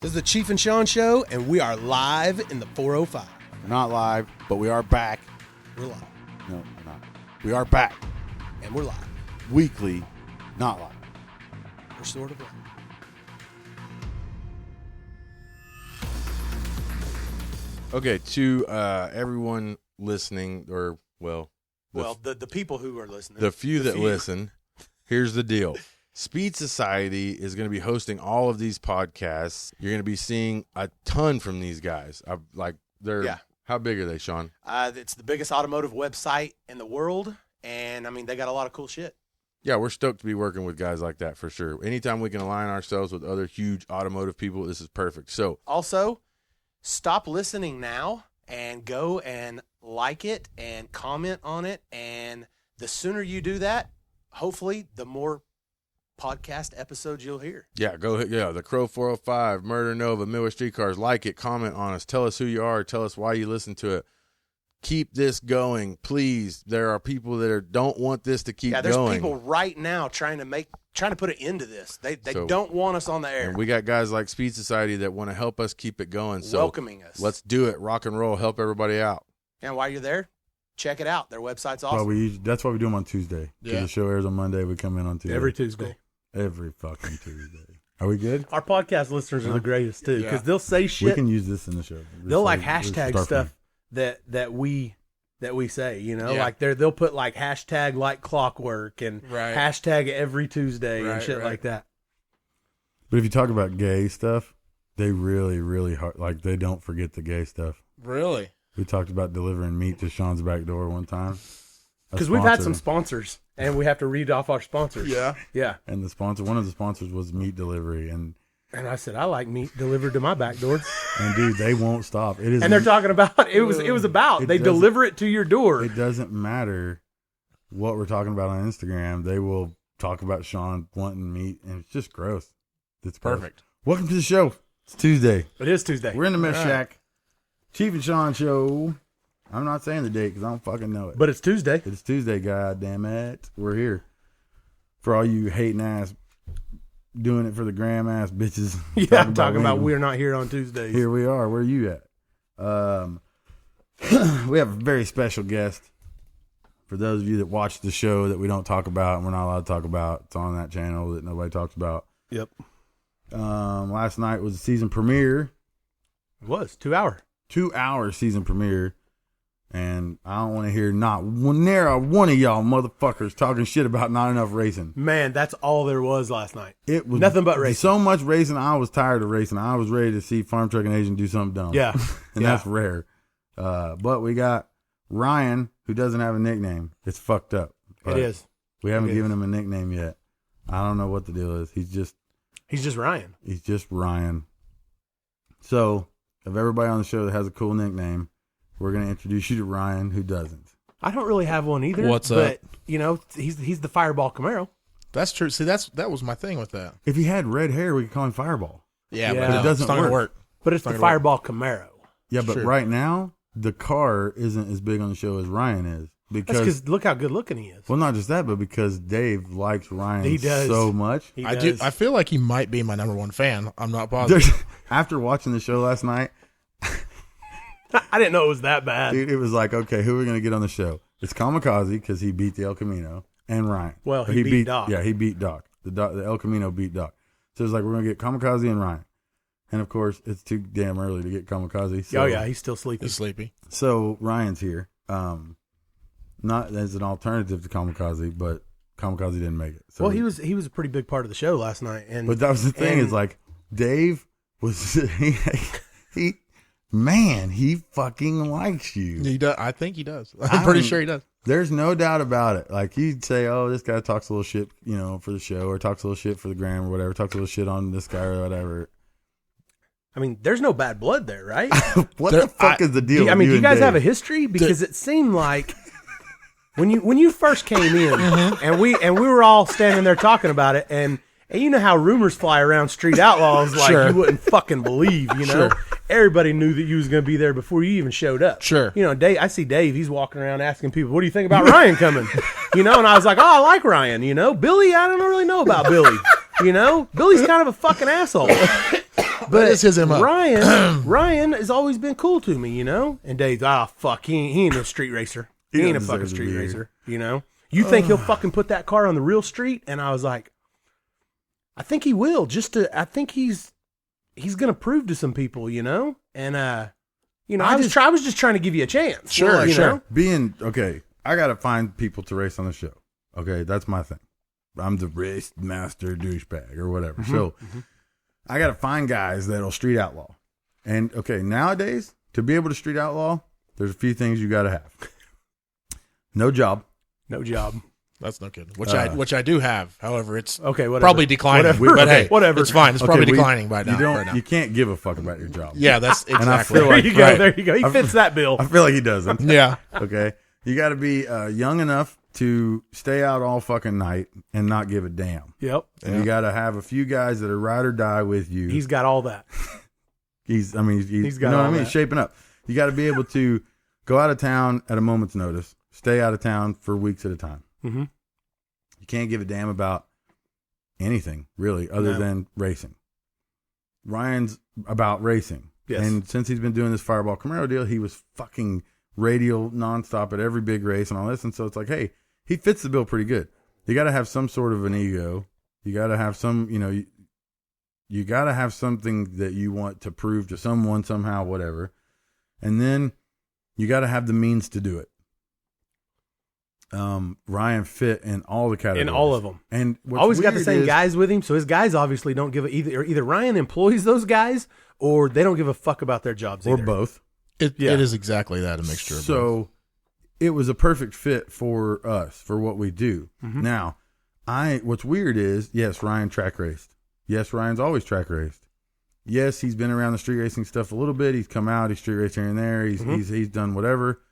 This is the Chief and Shawn show, and we are live in the 405. We're not live, but we are back. We're live. No, we're not. We are back. And we're live. Weekly, not live. We're sort of live. Okay, to everyone listening, or, the people who are listening. the few that listen, here's the deal. Speed Society is going to be hosting all of these podcasts. You're going to be seeing a ton from these guys. How big are they, Shawn? It's the biggest automotive website in the world, and, they got a lot of cool shit. Yeah, we're stoked to be working with guys like that for sure. Anytime we can align ourselves with other huge automotive people, this is perfect. So, also, stop listening now and go and like it and comment on it, and the sooner you do that, hopefully, the more podcast episodes you'll hear. yeah, the Crow 405, Murder Nova, Midwest Streetcars. Like it, comment on us, tell us who you are, tell us why you listen to it. Keep this going, please. There are people that don't want this to keep going. Yeah, there's people right now trying to put an end to this. They don't want us on the air. And we got guys like Speed Society that want to help us keep it going. So welcoming us. Let's do it. Rock and roll. Help everybody out. And while you're there, check it out. Their website's awesome. Well, that's why we do them on Tuesday. Yeah. The show airs on Monday. We come in on Tuesday. Every Tuesday. Every fucking Tuesday. Are we good? Our podcast listeners are the greatest too, because they'll say We shit. can use this in the show. They'll like hashtag stuff that we say, like they'll put like hashtag like clockwork and hashtag every Tuesday and shit like that. But if you talk about gay stuff, they really, really hard. Like they don't forget the gay stuff. Really? We talked about delivering meat to Sean's back door one time. Because we've had some sponsors, and we have to read off our sponsors. Yeah. And one of the sponsors was meat delivery, and I said I like meat delivered to my back door. And dude, they won't stop. It is, and they're talking about it was about they deliver it to your door. It doesn't matter what we're talking about on Instagram. They will talk about Shawn wanting meat, and it's just gross. It's perfect. Welcome to the show. It's Tuesday. It is Tuesday. We're in the mess shack. Chief and Shawn show. I'm not saying the date because I don't fucking know it. But it's Tuesday. It's Tuesday, god damn it. We're here. For all you hating ass, doing it for the gram ass bitches. Yeah, I'm talking about we're not here on Tuesdays. Here we are. Where are you at? We have a very special guest. For those of you that watch the show that we don't talk about and we're not allowed to talk about, it's on that channel that nobody talks about. Yep. Last night was the season premiere. It was 2 hour. 2 hour season premiere. And I don't want to hear not one of y'all motherfuckers talking shit about not enough racing. Man, that's all there was last night. It was nothing but racing. So much racing, I was tired of racing. I was ready to see Farm Truck and Asian do something dumb. Yeah. And that's rare. But we got Ryan, who doesn't have a nickname. It's fucked up. It is. We haven't given him a nickname yet. I don't know what the deal is. He's just Ryan. He's just Ryan. So, of everybody on the show that has a cool nickname, we're going to introduce you to Ryan, who doesn't. I don't really have one either. What's up? But, he's the Fireball Camaro. That's true. See, that was my thing with that. If he had red hair, we could call him Fireball. Yeah, Yeah. but But it doesn't it's not gonna work. But it's the Fireball Camaro. Yeah, but Sure. right now, the car isn't as big on the show as Ryan is. That's Because, because look how good looking he is. well, not just that, but because Dave likes Ryan He does. so much. He I does. do. I feel like he might be my number one fan. I'm not positive. After watching the show last night, I didn't know it was that bad. dude, it was like, okay, who are we going to get on the show? It's Kamikaze, because he beat the El Camino, and Ryan. Well, he beat Doc. Yeah, he beat Doc. The El Camino beat Doc. So it's like, we're going to get Kamikaze and Ryan. And, of course, it's too damn early to get Kamikaze. So, Oh, yeah, he's still sleeping. He's sleepy. So Ryan's here. Not as an alternative to Kamikaze, but Kamikaze didn't make it. So Well, he was a pretty big part of the show last night. But that was the thing, is like, Dave was, he fucking likes you. He does. I think he does. I'm pretty sure he does. There's no doubt about it. Like, he'd say, oh, this guy talks a little shit, for the show, or talks a little shit for the gram or whatever, talks a little shit on this guy or whatever. There's no bad blood there, right? What the fuck is the deal? Do you guys have a history? Because it seemed like when you first came in and we were all standing there talking about it, and you know how rumors fly around street outlaws like Sure. you wouldn't fucking believe, Sure. Everybody knew that you was going to be there before you even showed up. Sure. Dave, I see Dave, he's walking around asking people, what do you think about Ryan coming? And I was like, oh, I like Ryan, Billy, I don't really know about Billy. Billy's kind of a fucking asshole. But That is his MO. Ryan has always been cool to me, you know. And Dave's, fuck, he ain't no street racer. He ain't a doesn't fucking deserve to street be here. racer, you know. You think he'll fucking put that car on the real street? And I was like, I think he will. I think he's gonna prove to some people, you know. And you know, I was just trying to give you a chance. Sure, you sure. know? I gotta find people to race on the show. Okay, that's my thing. I'm the race master douchebag or whatever. So I gotta find guys that'll street outlaw. And okay, nowadays to be able to street outlaw, there's a few things you gotta have. No job. No job. That's no kidding. Which I do have. However, it's Okay, whatever. probably declining. Whatever. But hey, Whatever. it's fine. It's probably declining by now. You right now. You can't give a fuck about your job. Yeah, that's exactly. And I feel There like you go. right. There you go. He fits that bill. I feel like he doesn't. Yeah. Okay, you got to be young enough to stay out all fucking night and not give a damn. Yep. And you got to have a few guys that are ride or die with you. He's got all that. He's got He's got you know what I all mean? that. Shaping up. You got to be able to go out of town at a moment's notice, stay out of town for weeks at a time. Mm-hmm. You can't give a damn about anything really other No. than racing. Ryan's about racing. Yes. And since he's been doing this Fireball Camaro deal, he was fucking radial nonstop at every big race and all this. And so it's like, hey, he fits the bill pretty good. You got to have some sort of an ego. You got to have some, you know, you got to have something that you want to prove to someone somehow, whatever. And then you got to have the means to do it. Ryan fit in all the categories. In all of them. And what's Always got the weird same is- guys with him, so his guys obviously don't give either Ryan employs those guys or they don't give a fuck about their jobs or either. both. Yeah. It is exactly that, a mixture of both. So it was a perfect fit for us, for what we do. Mm-hmm. Now, what's weird is, yes, Ryan track raced. Yes, Ryan's always track raced. Yes, he's been around the street racing stuff a little bit. He's come out, he's street raced here and there. He's done whatever.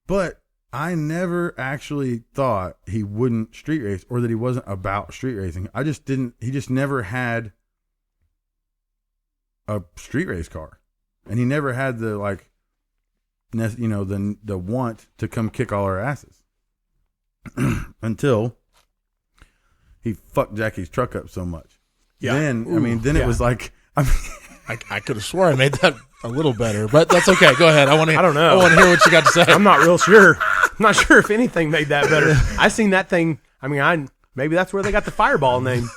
But I never actually thought he wouldn't street race or that he wasn't about street racing. He just never had a street race car. And he never had the, like, you know, the want to come kick all our asses until he fucked Jackie's truck up so much. Yeah. Then, Ooh, it was like, I mean, I could have swore I made that a little better, but that's okay. Go ahead. I I don't know. I want to hear what you got to say. I'm not real sure. I'm not sure if anything made that better. I seen that thing. I mean, maybe that's where they got the Fireball name.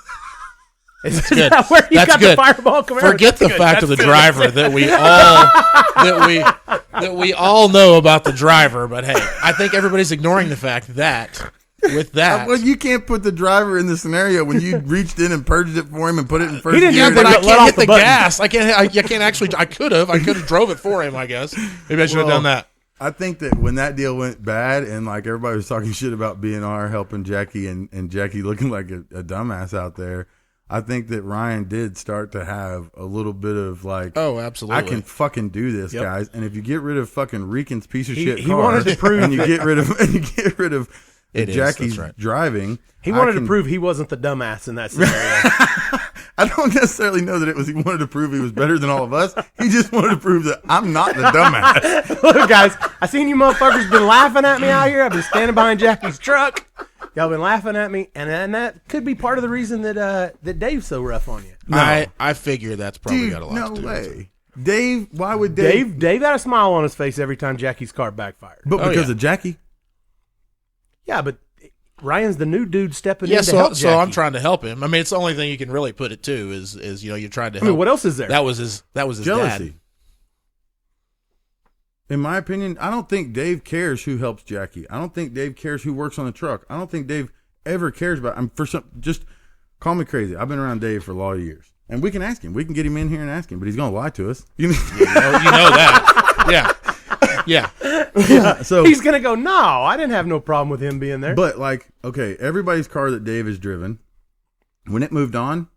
Is good. that where you That's got good. the Fireball Camaro? Forget the fact of the driver that we all know about the driver, but hey, I think everybody's ignoring the fact that with that, well, you can't put the driver in the scenario when you reached in and purged it for him and put it in first He didn't gear. have but to I let can't off hit the the button. gas. I can't actually. I could have drove it for him. I guess maybe I should have Well, done that. I think that when that deal went bad and like everybody was talking shit about BNR helping Jackie and Jackie looking like a dumbass out there, I think that Ryan did start to have a little bit of like, Oh, absolutely. I can fucking do this, Yep. guys. And if you get rid of fucking Reekin's piece of He- shit he car, wanted to prove and you get rid of It is, Jackie's that's right. driving, He wanted to prove he wasn't the dumbass in that scenario. I don't necessarily know that it was he wanted to prove he was better than all of us. He just wanted to prove that I'm not the dumbass. Look, guys, I seen you motherfuckers been laughing at me out here. I've been standing behind Jackie's truck. Y'all been laughing at me, and that could be part of the reason that Dave's so rough on you. I figure that's probably Dude, got a lot no to do with it. way. Dave, why would Dave? Dave had a smile on his face every time Jackie's car backfired. But Oh, because yeah. of Jackie? Yeah, but Ryan's the new dude stepping Yeah, in to help so I'm Jackie. trying to help him. I mean, it's the only thing you can really put it to is you know you're trying to I help. mean, what else is there? That was his Jealousy. dad. In my opinion, I don't think Dave cares who helps Jackie. I don't think Dave cares who works on the truck. I don't think Dave ever cares about. Just call me crazy. I've been around Dave for a lot of years, and we can ask him. We can get him in here and ask him, but he's going to lie to us. You know that. Yeah. yeah. So, He's gonna go. No, I didn't have no problem with him being there. but like, okay, everybody's car that Dave has driven, when it moved on,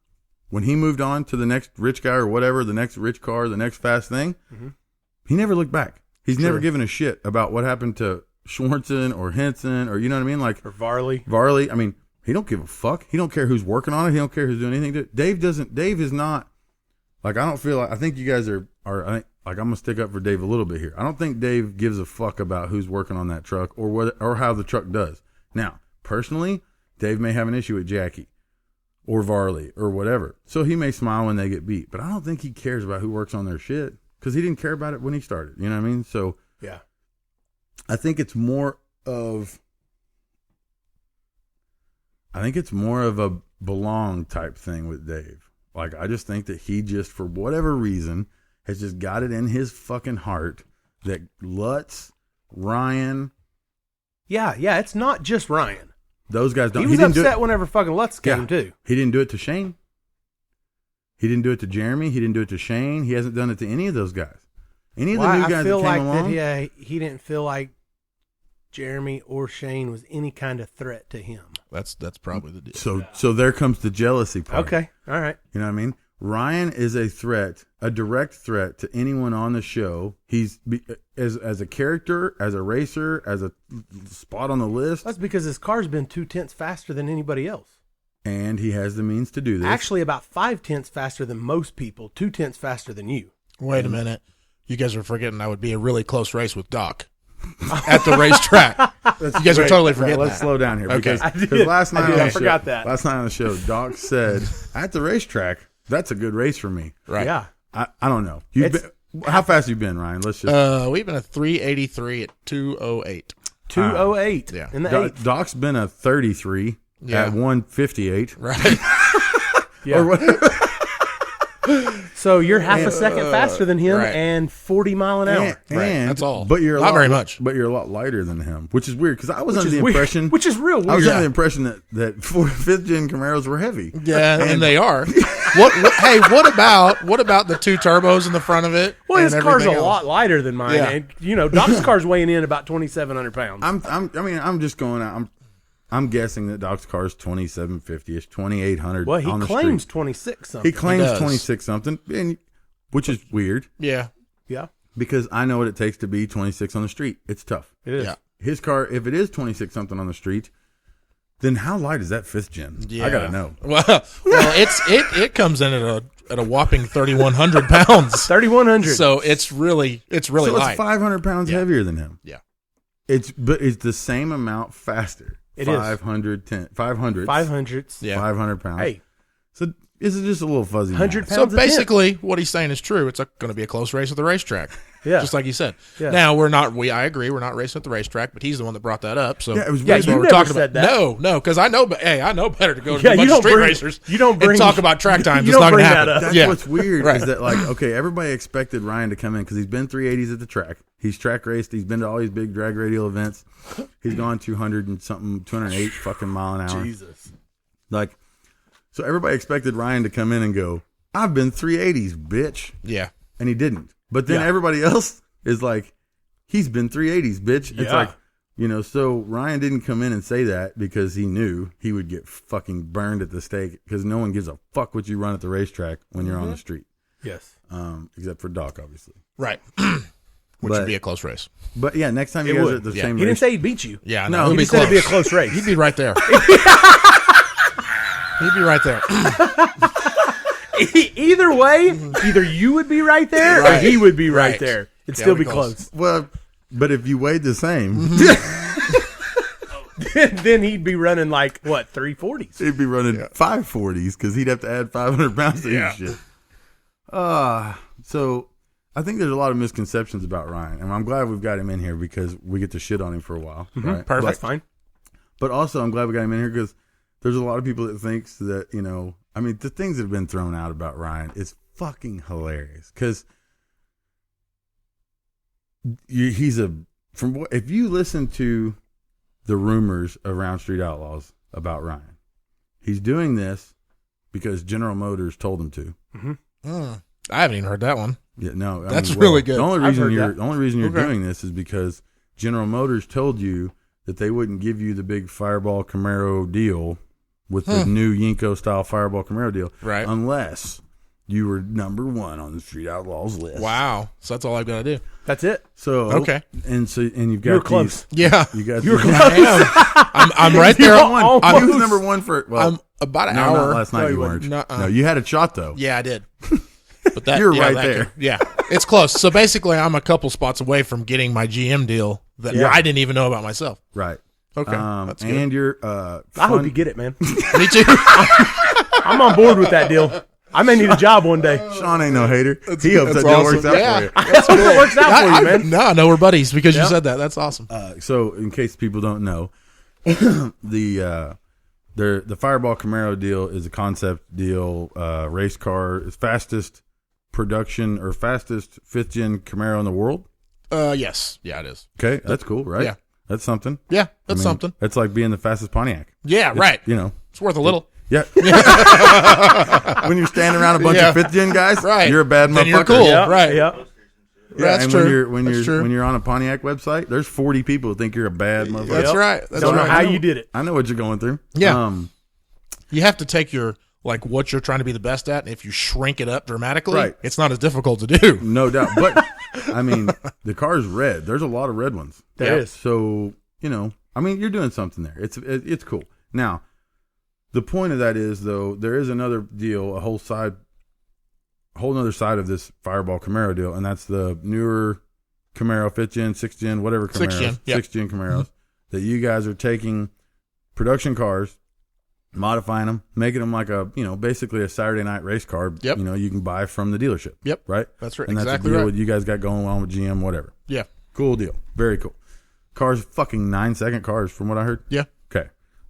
when he moved on to the next rich guy or whatever, the next rich car, the next fast thing, he never looked back. He's never given a shit about what happened to Schwartzen or Henson or you know what I mean, like. or Varley. Varley, I mean, he don't give a fuck. He don't care who's working on it. He don't care who's doing anything to it. Dave is not, like, I don't feel like, I think you guys are I think, like, I'm going to stick up for Dave a little bit here. I don't think Dave gives a fuck about who's working on that truck or what, or how the truck does. Now, personally, Dave may have an issue with Jackie. or Varley or whatever. So he may smile when they get beat, but I don't think he cares about who works on their shit because he didn't care about it when he started. You know what I mean? So Yeah. I think it's more of a belong type thing with Dave. Like, I just think that he just, for whatever reason, has just got it in his fucking heart that Lutz, Ryan, Yeah, it's not just Ryan. those guys don't. He was didn't do upset it. whenever fucking Lutz came, too. He didn't do it to Shane. He didn't do it to Jeremy. He didn't do it to Shane. He hasn't done it to any of those guys. Any of the new guys that came along. He didn't feel like Jeremy or Shane was any kind of threat to him. That's probably the deal. So there comes the jealousy part. Okay, all right. You know what I mean? Ryan is a threat, a direct threat to anyone on the show. He's as a character, as a racer, as a spot on the list. That's because his car's been 2/10 faster than anybody else. And he has the means to do this. Actually, about 5/10 faster than most people, 2/10 faster than you. Wait a minute. You guys are forgetting that would be a really close race with Doc at the racetrack. You guys are totally forgetting Let's that. slow down here. Okay. Because last night I forgot that. Last night on the show, Doc said, at the racetrack, that's a good race for me. Right. Yeah. I don't know. How fast you been, Ryan? Let's just. We've been a 383 at 208. 208 Yeah. in the 8th. Doc's been a 33 Yeah. at 158. Right. Yeah. So you're half a second faster than him right. and 40 mile an hour. And That's all. But you're Not very much. But you're a lot lighter than him, which is weird because I was under the Weird. impression. Which is real weird. I was under the impression that 5th gen Camaros were heavy. Yeah, and they are. Hey, what about the two turbos in the front of it? Well, his and car's a everything else? lot lighter than mine. Yeah. And, Doc's car's weighing in about 2,700 pounds. I'm just going out. I'm guessing that Doc's car is 2,750ish, 2,800. Well, he on the claims street. 26 something. He claims does. 26 something, which is weird Yeah. Yeah, because I know what it takes to be 26 on the street. It's tough. it is. Yeah. His car, if it is 26 something on the street, then how light is that 5th gen? Yeah. I gotta know. Well, it comes in at a whopping 3,100 pounds. 3,100. So it's really So light. it's 500 pounds Yeah. heavier than him. Yeah. It's the same amount faster. It is. 500 500s. Yeah. 500 pounds. Hey, So is it just a little fuzzy? 100 math? So pounds a basically, what he's saying is true. It's going to be a close race at the racetrack. Yeah. Just like he said. Yeah. Now, I agree, we're not racing at the racetrack, but he's the one that brought that up. So Yeah, it was that's weird. what you we're never talking said about. that. No, because I know better to go to Yeah, a bunch you of don't street bring- racers you don't bring- and talk about track times. you It's don't not going to bring that happen. up. That's Yeah. what's weird Right. is that, like, okay, everybody expected Ryan to come in because he's been 380s at the track. He's track raced. He's been to all these big drag radial events. He's gone 200 and something, 208 fucking mile an hour. Jesus. Like, so everybody expected Ryan to come in and go, I've been 380s, bitch. Yeah. And he didn't. But then Yeah. everybody else is like, he's been 380s, bitch. It's Yeah. like, so Ryan didn't come in and say that because he knew he would get fucking burned at the stake because no one gives a fuck what you run at the racetrack when you're on the street. Yes. Except for Doc, obviously. Right. Which But- would be a close race. But yeah, next time you It guys would. are at the Yeah. same He didn't race. say he'd beat you. Yeah, No, no, he it'd He be said it'd be a close. close race. He'd be right there. He'd be right there. Either way, either you would be right there or Right. he would be right Right. there. It'd Yeah, still it'd be be close. Well, but if you weighed the same, Then he'd be running like, what, 340s? he'd be running 540s because he'd have to add 500 pounds to his shit. So I think there's a lot of misconceptions about Ryan, and I'm glad we've got him in here because we get to shit on him for a while. Right? Perfect. That's fine. But also, I'm glad we got him in here because there's a lot of people that thinks that, the things that have been thrown out about Ryan is fucking hilarious. Because if you listen to the rumors around Street Outlaws about Ryan, he's doing this because General Motors told him to. I haven't even heard that one. Yeah, no, That's really good. The only I've reason heard you're Okay. doing this is because General Motors told you that they wouldn't give you the big Fireball Camaro deal with the new Yinko style Fireball Camaro deal, Right. unless you were number 1 on the Street Outlaws list. Wow. So that's all I've got to do. That's it. So Okay. and you've got You were close. Yeah. You got You were these- close. I am. I'm right there. Almost. He was number 1 for I'm about an no, hour. not last night. No, You you weren't. Nuh-uh. No, you had a shot though. Yeah, I did. But that You're yeah, right that there. yeah, it's close. So basically, I'm a couple spots away from getting my GM deal that Yeah. I didn't even know about myself. Right. Okay, that's good. And you're I hope you get it, man. Me too. I'm on board with that deal. I may need a job one day. Shawn ain't no hater. He hopes that deal works out for you. I hope it works out for you, man. No, I know we're buddies because you said that. That's awesome. So, in case people don't know, the Fireball Camaro deal is a concept deal. Race car is fastest production or fastest fifth gen Camaro in the world. Yes. Yeah, it is. Okay, that's cool, right? Yeah. That's something. Yeah, that's something. It's like being the fastest Pontiac. Yeah, right. You know, It's worth a little. yeah. When you're standing around a bunch of fifth gen guys, Right. you're a bad motherfucker. Then you're cool. Yeah, Right. Yeah. Yeah, That's and true. when That's true. you're on a Pontiac website, there's 40 people who think you're a bad motherfucker. That's right. That's Don't know right. how you did it. I know what you're going through. Yeah. You have to take your what you're trying to be the best at, and if you shrink it up dramatically, Right. it's not as difficult to do. No doubt. But I mean, the car's red. There's a lot of red ones. There is. So, you know, I mean, you're doing something there. It's cool. Now, the point of that is, though, there is another deal, a whole other side of this Fireball Camaro deal, and that's the newer Camaro, 5th gen, 6th gen, whatever Camaros, 6th gen, yep. 6th gen Camaros, that you guys are taking production cars, modifying them, making them like basically a Saturday night race car. Yep. You know, you can buy from the dealership. Yep. Right? That's right. And that's Exactly a deal right. with you guys got going on with GM, whatever. Yeah. Cool deal. Very cool. Cars, fucking 9-second cars, from what I heard. Yeah. Okay.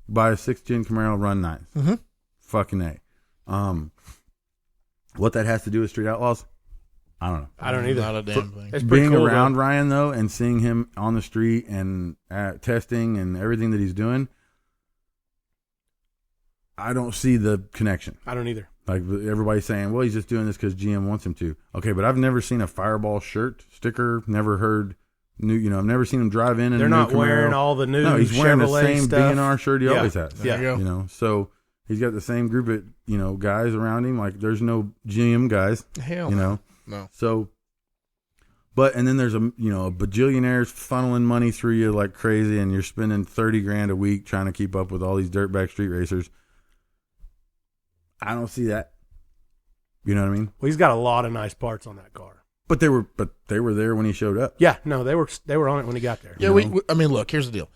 Buy a 6th gen Camaro, run 9s. Mm-hmm. Fucking A. What that has to do with Street Outlaws, I don't know. I don't either. Not a damn thing. It's pretty Being cool, around though. Ryan, though, and seeing him on the street and testing and everything that he's doing, I don't see the connection. I don't either. Like everybody's saying, well, he's just doing this because GM wants him to. Okay, but I've never seen a Fireball shirt, sticker, never heard I've never seen him drive in. They're a new not Camaro. wearing all the new No, he's wearing the Chevrolet same stuff. B&R shirt he Yeah. always has. Yeah. There you go. You know, so he's got the same group of, guys around him. Like there's no GM guys, Hell you know. no. So, and then there's a bajillionaires funneling money through you like crazy, and you're spending $30,000 a week trying to keep up with all these dirtbag street racers. I don't see that. You know what I mean? Well, he's got a lot of nice parts on that car. But they were there when he showed up. Yeah, no, they were on it when he got there. Yeah, I mean, look, here's the deal.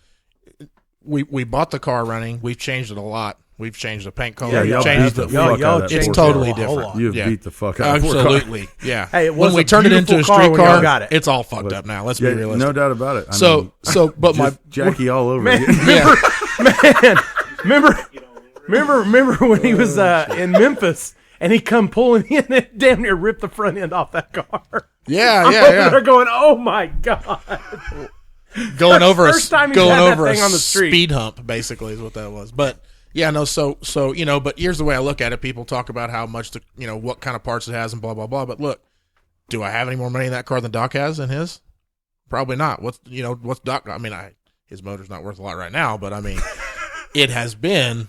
We bought the car running. We've changed it a lot. We've changed the paint color. Yeah, We've y'all changed beat the the fuck out of that It's poor totally car. different. You've Yeah. beat the fuck out of that poor car. Absolutely. Yeah. Hey, it was when we a turned it into a beautiful car street when y'all car, got it. it's all fucked up now. Let's Yeah, be realistic. no doubt about it. I So, mean, but my just Jackie all over Man, again. yeah. remember when he was in Memphis and he come pulling in and damn near ripped the front end off that car. Yeah, I'm yeah, over yeah. there going, oh my god! Going over First time he's going had that over thing a on the street. speed hump, basically, is what that was. But yeah, no. So but here's the way I look at it. People talk about how much what kind of parts it has and blah blah blah. But look, do I have any more money in that car than Doc has in his? Probably not. What's Doc? I mean, his motor's not worth a lot right now, but I mean, it has been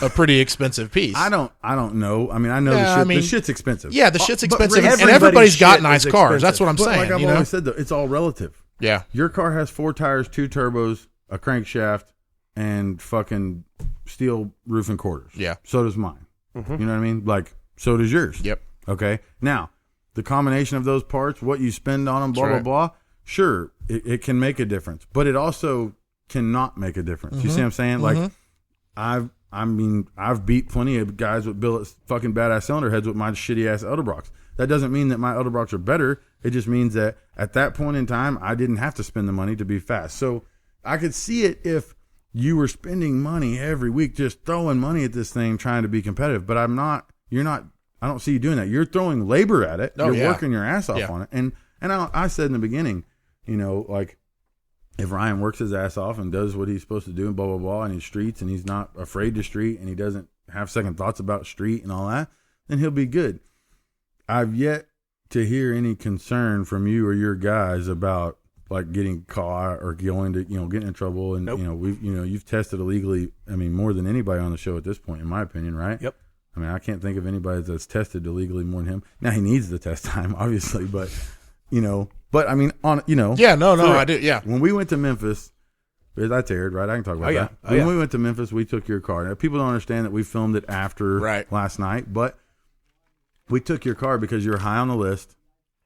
a pretty expensive piece. I don't know. I mean, I know the shit's expensive. Yeah, the shit's But expensive, and everybody's everybody's got shit nice is cars. expensive. That's what I'm But saying. like I've you know? always said, though, it's all relative. Yeah. Your car has 4 tires, 2 turbos, a crankshaft, and fucking steel roof and quarters. Yeah. So does mine. You know what I mean? Like, so does yours. Yep. Okay. Now, the combination of those parts, what you spend on them, blah, That's right. blah, blah, sure, it can make a difference. But it also cannot make a difference. You see what I'm saying? Like, I've beat plenty of guys with billets fucking badass cylinder heads with my shitty ass Edelbrocks. That doesn't mean that my Edelbrocks are better. It just means that at that point in time, I didn't have to spend the money to be fast. So I could see it if you were spending money every week, just throwing money at this thing, trying to be competitive. But you're not, I don't see you doing that. You're throwing labor at it. Oh, You're yeah. working your ass off Yeah. on it. And I said in the beginning, like, if Ryan works his ass off and does what he's supposed to do and blah, blah, blah, and he's streets and he's not afraid to street and he doesn't have second thoughts about street and all that, then he'll be good. I've yet to hear any concern from you or your guys about like getting caught or going to, getting in trouble. And, Nope. you've tested illegally. I mean, more than anybody on the show at this point, in my opinion, right? Yep. I mean, I can't think of anybody that's tested illegally more than him. Now he needs the test time, obviously, but I mean, Yeah, no, for- I do. Yeah. when we went to Memphis, that's aired, right? I can talk about Oh, yeah. that. Oh, When yeah. we went to Memphis, we took your car. Now, people don't understand that we filmed it after Right. last night, but we took your car because you're high on the list.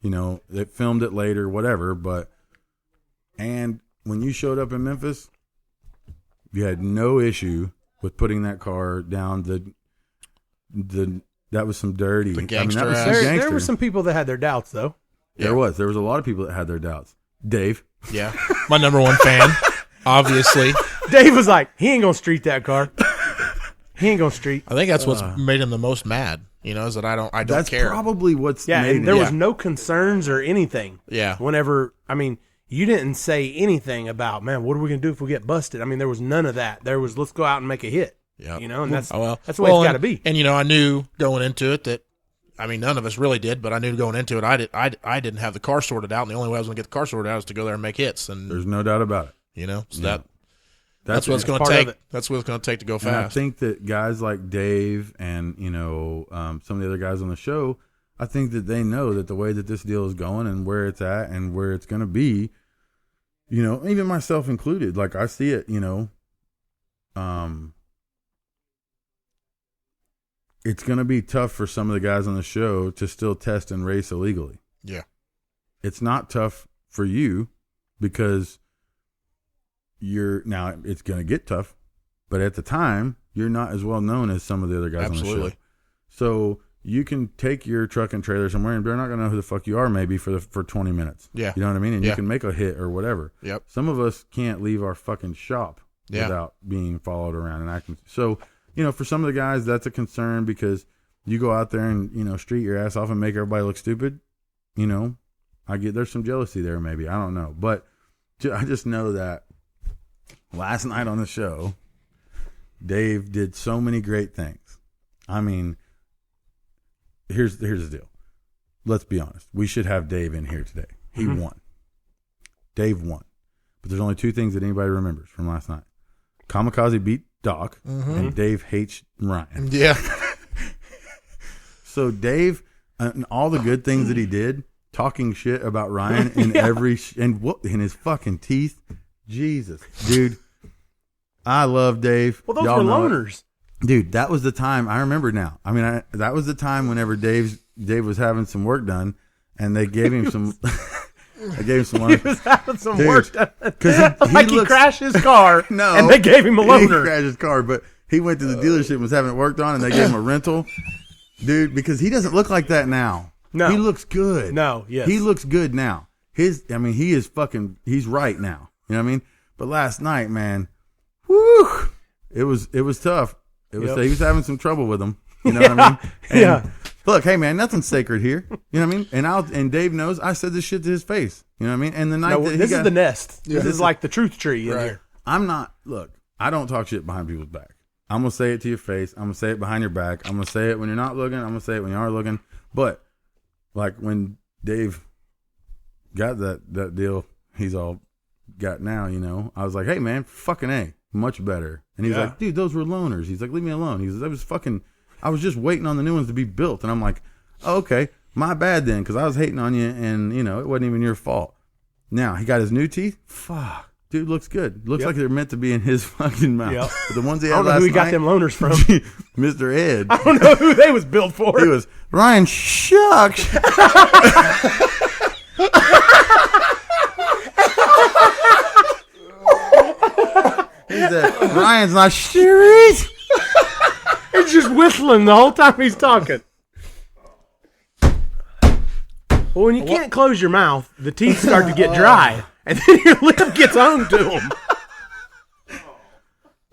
They filmed it later, whatever. And when you showed up in Memphis, you had no issue with putting that car down that was some dirty. The I mean, gangster that was ass. some There gangster. were some people that had their doubts, though. There was a lot of people that had their doubts. Dave. Yeah. My number one fan, obviously. Dave was like, he ain't gonna street that car. He ain't gonna street. I think that's what's made him the most mad. You know, is that I don't That's care. probably what's Yeah, made and there it. was no concerns or anything. Yeah. Whenever, I mean, you didn't say anything about, man, what are we gonna do if we get busted? I mean, there was none of that. There was, let's go out and make a hit. Yeah. You know, and that's Oh, well. that's the way it's got to be. And you know, I knew going into it that, I mean, none of us really did, but I knew going into it, I didn't have the car sorted out, and the only way I was going to get the car sorted out is to go there and make hits, and There's no doubt about it. you know, so Yeah. that's what it's going to part of take. it. That's what it's going to take to go And I fast. think that guys like Dave and some of the other guys on the show, I think that they know that the way that this deal is going and where it's at and where it's going to be, even myself included, like I see it, it's going to be tough for some of the guys on the show to still test and race illegally. Yeah. It's not tough for you because now it's going to get tough, but at the time you're not as well known as some of the other guys on the Absolutely. show. So you can take your truck and trailer somewhere and they're not going to know who the fuck you are maybe for 20 minutes. Yeah. You know what I mean? And Yeah. you can make a hit or whatever. Yep. Some of us can't leave our fucking shop Yeah. without being followed around and acting. So, for some of the guys, that's a concern because you go out there and, street your ass off and make everybody look stupid. There's some jealousy there maybe. I don't know. But I just know that last night on the show, Dave did so many great things. I mean, here's the deal. Let's be honest. We should have Dave in here today. He won. Dave won. But there's only two things that anybody remembers from last night. Kamikaze beat Doc, and Dave hates Ryan. Yeah. So Dave, and all the good things that he did, talking shit about Ryan in in his fucking teeth. Jesus, dude. I love Dave. Well, those Y'all were know it. loners. Dude, that was the time. I remember now. I mean, that was the time whenever Dave was having some work done, and they gave him some. They gave him some. He was having some Dude, work done. 'cause He looks- crashed his car, No, and they gave him a He loaner. crashed his car, but he went to the dealership and was having it worked on, and they gave him a rental. Dude, because he doesn't look like that now. No. He looks good. No, yes. He looks good now. He's right now. You know what I mean? But last night, man, whew, it was tough. It was Yep. He was having some trouble with him. You know what I mean? And yeah. Look, hey man, nothing's sacred here. You know what I mean? And Dave knows I said this shit to his face. You know what I mean? And the night No, that he this got, is the nest. This is like the truth tree in Right. here. I don't talk shit behind people's back. I'm going to say it to your face. I'm going to say it behind your back. I'm going to say it when you're not looking. I'm going to say it when you are looking. But, like, when Dave got that deal he's all got now, I was like, hey, man, fucking A, much better. And he's Yeah. like, dude, those were loaners. He's like, leave me alone. He says, I was just waiting on the new ones to be built. And I'm like, oh, okay, my bad then, because I was hating on you, and, it wasn't even your fault. Now, he got his new teeth. Fuck. Dude, looks good. Looks Yep. like they're meant to be in his fucking mouth. Yep. But the ones he I had don't know last who he got night, them loaners from. Mr. Ed. I don't know who they was built for. He was, Ryan, shucks. He said, Ryan's not serious. He's just whistling the whole time he's talking. Well, when you can't close your mouth, the teeth start to get dry, and then your lip gets on to them.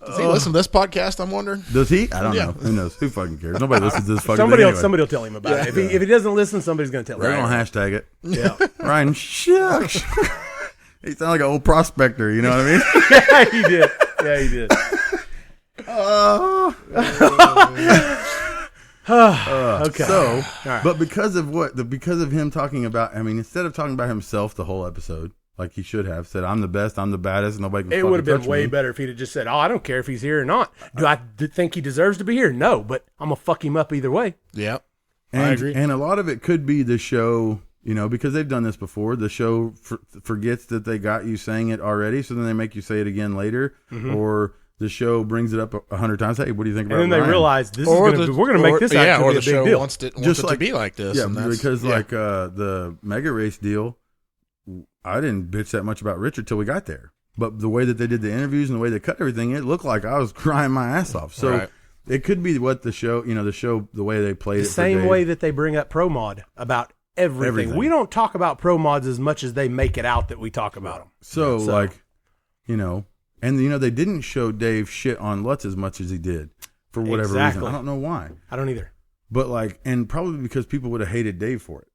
Does he listen to this podcast, I'm wondering? Does he? I don't Yeah. know. Who knows? Who fucking cares? Nobody listens to this fucking Somebody thing else, anyway. somebody will tell him about it. If he doesn't listen, somebody's going to tell They're him. going to hashtag it. Yeah. Ryan, shucks. He sounded like an old prospector, you know what I mean? Yeah, he did. Yeah, he did. Okay. So, right. but because of him talking about, instead of talking about himself the whole episode, like he should have said, I'm the best, I'm the baddest, nobody can It fucking would have been touch way me. better if he'd have just said, "Oh, I don't care if he's here or not. Do I think he deserves to be here? No, but I'm gonna fuck him up either way." Yep. And, I agree. And a lot of it could be the show, because they've done this before. The show forgets that they got you saying it already, so then they make you say it again later, or the show brings it up 100 times. Hey, what do you think about And then they Ryan? realize we're gonna make this actually or be the a big show deal. wants it Just like- to be like this. Yeah, and that's, because yeah. the mega race deal, I didn't bitch that much about Richard till we got there. But the way that they did the interviews and the way they cut everything, it looked like I was crying my ass off. So Right. It could be what the show, the way they played The it. for same Dave. way that they bring up Pro Mod about everything. We don't talk about Pro Mods as much as they make it out that we talk about them. So, they didn't show Dave shit on Lutz as much as he did for whatever reason. I don't know why. I don't either. But and probably because people would have hated Dave for it.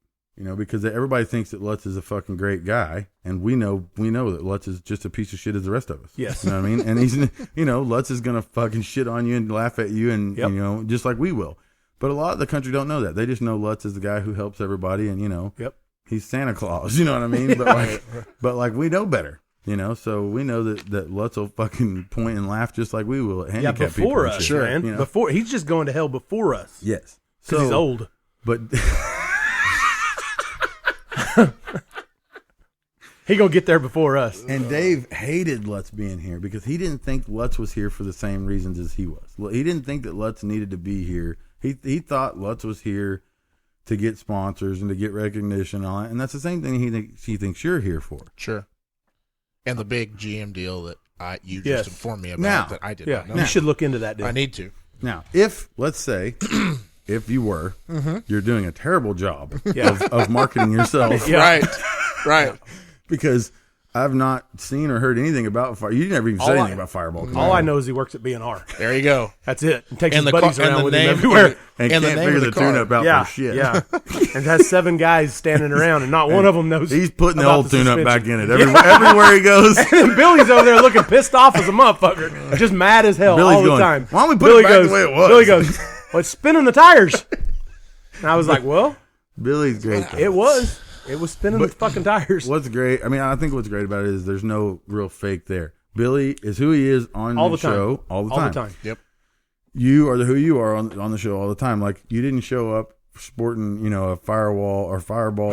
Because everybody thinks that Lutz is a fucking great guy, and we know that Lutz is just a piece of shit as the rest of us. Yes. You know what I mean? And he's, Lutz is going to fucking shit on you and laugh at you and, just like we will. But a lot of the country don't know that. They just know Lutz is the guy who helps everybody and, he's Santa Claus, you know what I mean? But we know better, so we know that Lutz will fucking point and laugh just like we will at handicapped people. Before us, man. Before, he's just going to hell before us. Yes. Because he's old. But... He gonna get there before us. And Dave hated Lutz being here because he didn't think Lutz was here for the same reasons as he was. He didn't think that Lutz needed to be here. He thought Lutz was here to get sponsors and to get recognition and all that. And that's the same thing he thinks you're here for. Sure. And the big GM deal that you just informed me about now, that I did not know. You should look into that deal. I need to. Now, let's say, if you were, you're doing a terrible job of marketing yourself. Right. Because I've not seen or heard anything about Fire. You never even said anything about Fireball. All I know is he works at B&R. There you go. That's it. And takes his the buddies and around the with name, him everywhere. And the can't name figure of the the car. tune-up out for shit. Yeah. And has 7 guys standing around, and not one of them knows. He's putting the about old tune-up suspension. back in it everywhere he goes. And Billy's over there looking pissed off as a motherfucker, just mad as hell Billy's all the going, time. "Why don't we put it back the way it was?" Billy goes, "Well, it's spinning the tires." And I was like, "Well, Billy's great. it was spinning the fucking tires." What's great? I mean, I think what's great about it is there's no real fake there. Billy is who he is on the show all the time. Yep. You are who you are on the show all the time. Like, you didn't show up sporting, a Fireball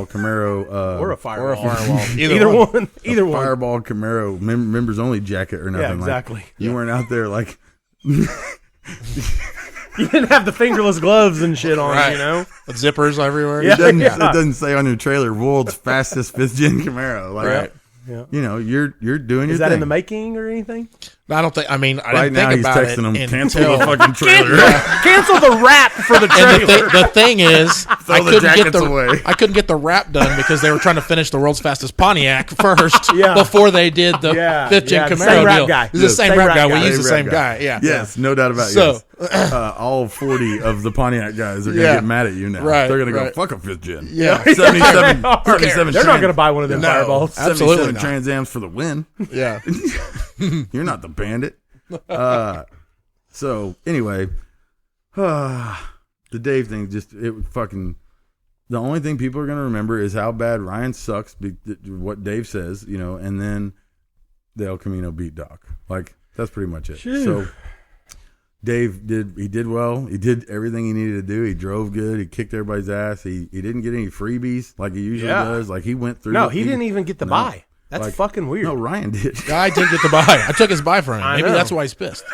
Camaro, Or a firewall. Either one. Either one. Fireball Camaro members only jacket or nothing. Yeah, exactly. Like, you weren't out there like. You didn't have the fingerless gloves and shit on, Right. With zippers everywhere. Yeah. It doesn't say on your trailer world's fastest 5th gen Camaro. Like, Right. Yeah. You're doing your Is that thing. in the making or anything? I don't think. I mean, I Right didn't now think he's about texting it him, cancel until. the fucking trailer. Cancel the wrap for the And trailer. the thing is, I the couldn't get jackets the away. I couldn't get the wrap done because they were trying to finish the world's fastest Pontiac first Yeah. before they did the 5th gen the Camaro same wrap deal. guy. It's the same rap guy. We use the same guy. Yeah. Yes, no doubt about it. So- Yes. All 40 of the Pontiac guys are going to Yeah. get mad at you now. Right, They're going to right. go, fuck a 5th gen. Yeah. 77 They're not going to buy one of them fireballs. Absolutely 77 not. Trans Ams for the win. Yeah. You're not the bandit. So, anyway, the Dave thing, the only thing people are going to remember is how bad Ryan sucks, what Dave says, and then the El Camino beat Doc. Like, that's pretty much it. Phew. So, Dave did well. He did everything he needed to do. He drove good. He kicked everybody's ass. He didn't get any freebies like he usually does. Like, he went through. No, he didn't even get the buy. That's Like, fucking weird. No, Ryan did. I did get the buy. I took his buy from him. I Maybe know. that's why he's pissed.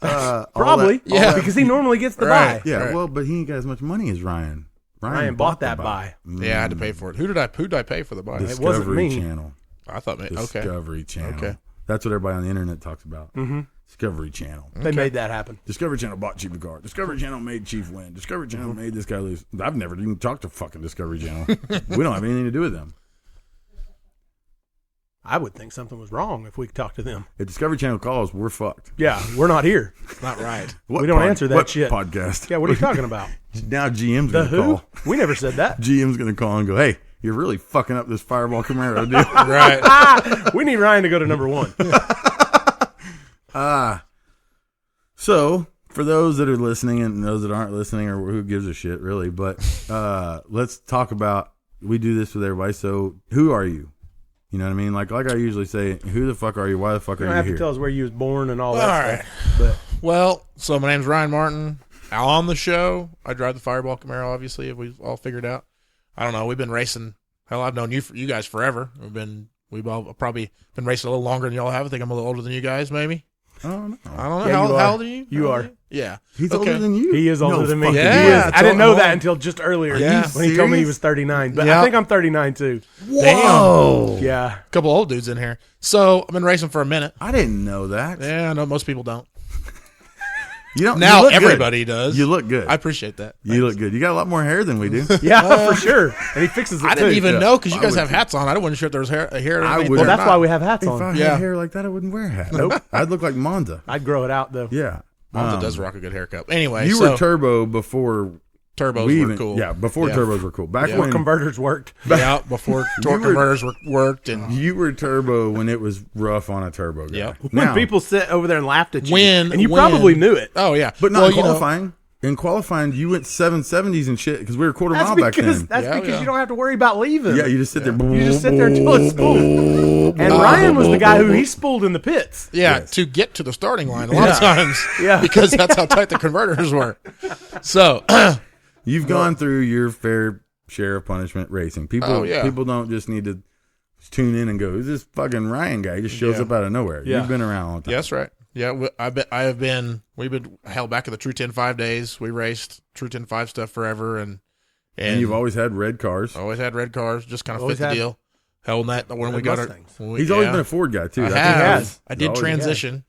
Probably. Yeah. Because he normally gets the Right. buy. Yeah, Right. well, but he ain't got as much money as Ryan. Ryan bought that buy. Yeah, I had to pay for it. Who did I pay for the buy? wasn't Discovery me. Channel. I thought okay. Discovery Channel. Okay. That's what everybody on the internet talks about. Mm-hmm. Discovery Channel. They made that happen. Discovery Channel bought Chief a car. Discovery Channel made Chief win. Discovery Channel made this guy lose. I've never even talked to fucking Discovery Channel. We don't have anything to do with them. I would think something was wrong if we could talk to them. If Discovery Channel calls, we're fucked. Yeah, we're not here. Not right. What We don't answer that what shit. podcast. Yeah, what are you talking about? Now GM's The going to who? call. We never said that. GM's going to call and go, hey, you're really fucking up this Fireball Camaro, dude. Right. We need Ryan to go to number 1. So, for those that are listening and those that aren't listening, or who gives a shit, really, but let's talk about, we do this with everybody, so who are you? You know what I mean? Like I usually say, who the fuck are you? Why the fuck You are don't you have here? to tell us where you was born and all All that right. stuff. But Well, so my name's Ryan Martin. On the show, I drive the Fireball Camaro, obviously, if we've all figured out. I don't know. We've been racing. Hell, I've known you guys forever. We've all probably been racing a little longer than y'all have. I think I'm a little older than you guys, maybe. I don't know. I don't know. Yeah, you how are. old are you? You How are. old you? Yeah. He's Okay. older than you. he is older No than me. fucking Yeah. He is. I didn't know Hold that on. until just earlier. Yeah. When he told me he serious? was 39. But Yeah. I think I'm 39 too. Whoa. Yeah. A couple old dudes in here. So I've been racing for a minute. I didn't know that. Yeah, I know most people don't. You don't. Now you look everybody good. does. You look good. I appreciate that. You look good. You got a lot more hair than we do. Yeah, for sure. And he fixes it I didn't too. even Yeah. know because you I guys would- have hats on. I wasn't sure if there was a hair. I would- Well, that's why we have hats If I on. had Yeah. hair like that, I wouldn't wear a hat. Nope. I'd look like Monza. I'd grow it out though. Yeah. Monza does rock a good haircut. Anyway, You so were turbo before turbos we were even. cool. Yeah, before Yeah. turbos were cool. Back Yeah. Before when converters worked. Yeah, before torque were- converters worked and you were turbo when it was rough on a turbo guy. Yeah. When Now, people sit over there and laughed at you. When- and you when- probably knew it. oh yeah, but not well, in qualifying. In qualifying, you went 770s and shit because we were quarter That's mile back because then. you don't have to worry about leaving. Yeah, you just sit there. You just sit there until it's spooled. And Ryan was the guy who he spooled in the pits. Yeah, Yes. to get to the starting line a lot of times. Yeah. Because that's how tight the converters were. So, You've gone through your fair share of punishment racing. People, Oh, yeah. people don't just need to tune in and go, "Who's this fucking Ryan guy?" He just shows Yeah. up out of nowhere. Yeah. You've been around a long time. yeah, that's right. Yeah, we've been held back at the True 10-5 days. We raced True 10-5 stuff forever. And And you've always had red cars. always had red cars, just kind of Always fit the had deal. Held that when we red got Mustangs. our. He's always been a Ford guy too. I That's have. his- has. I did always transition.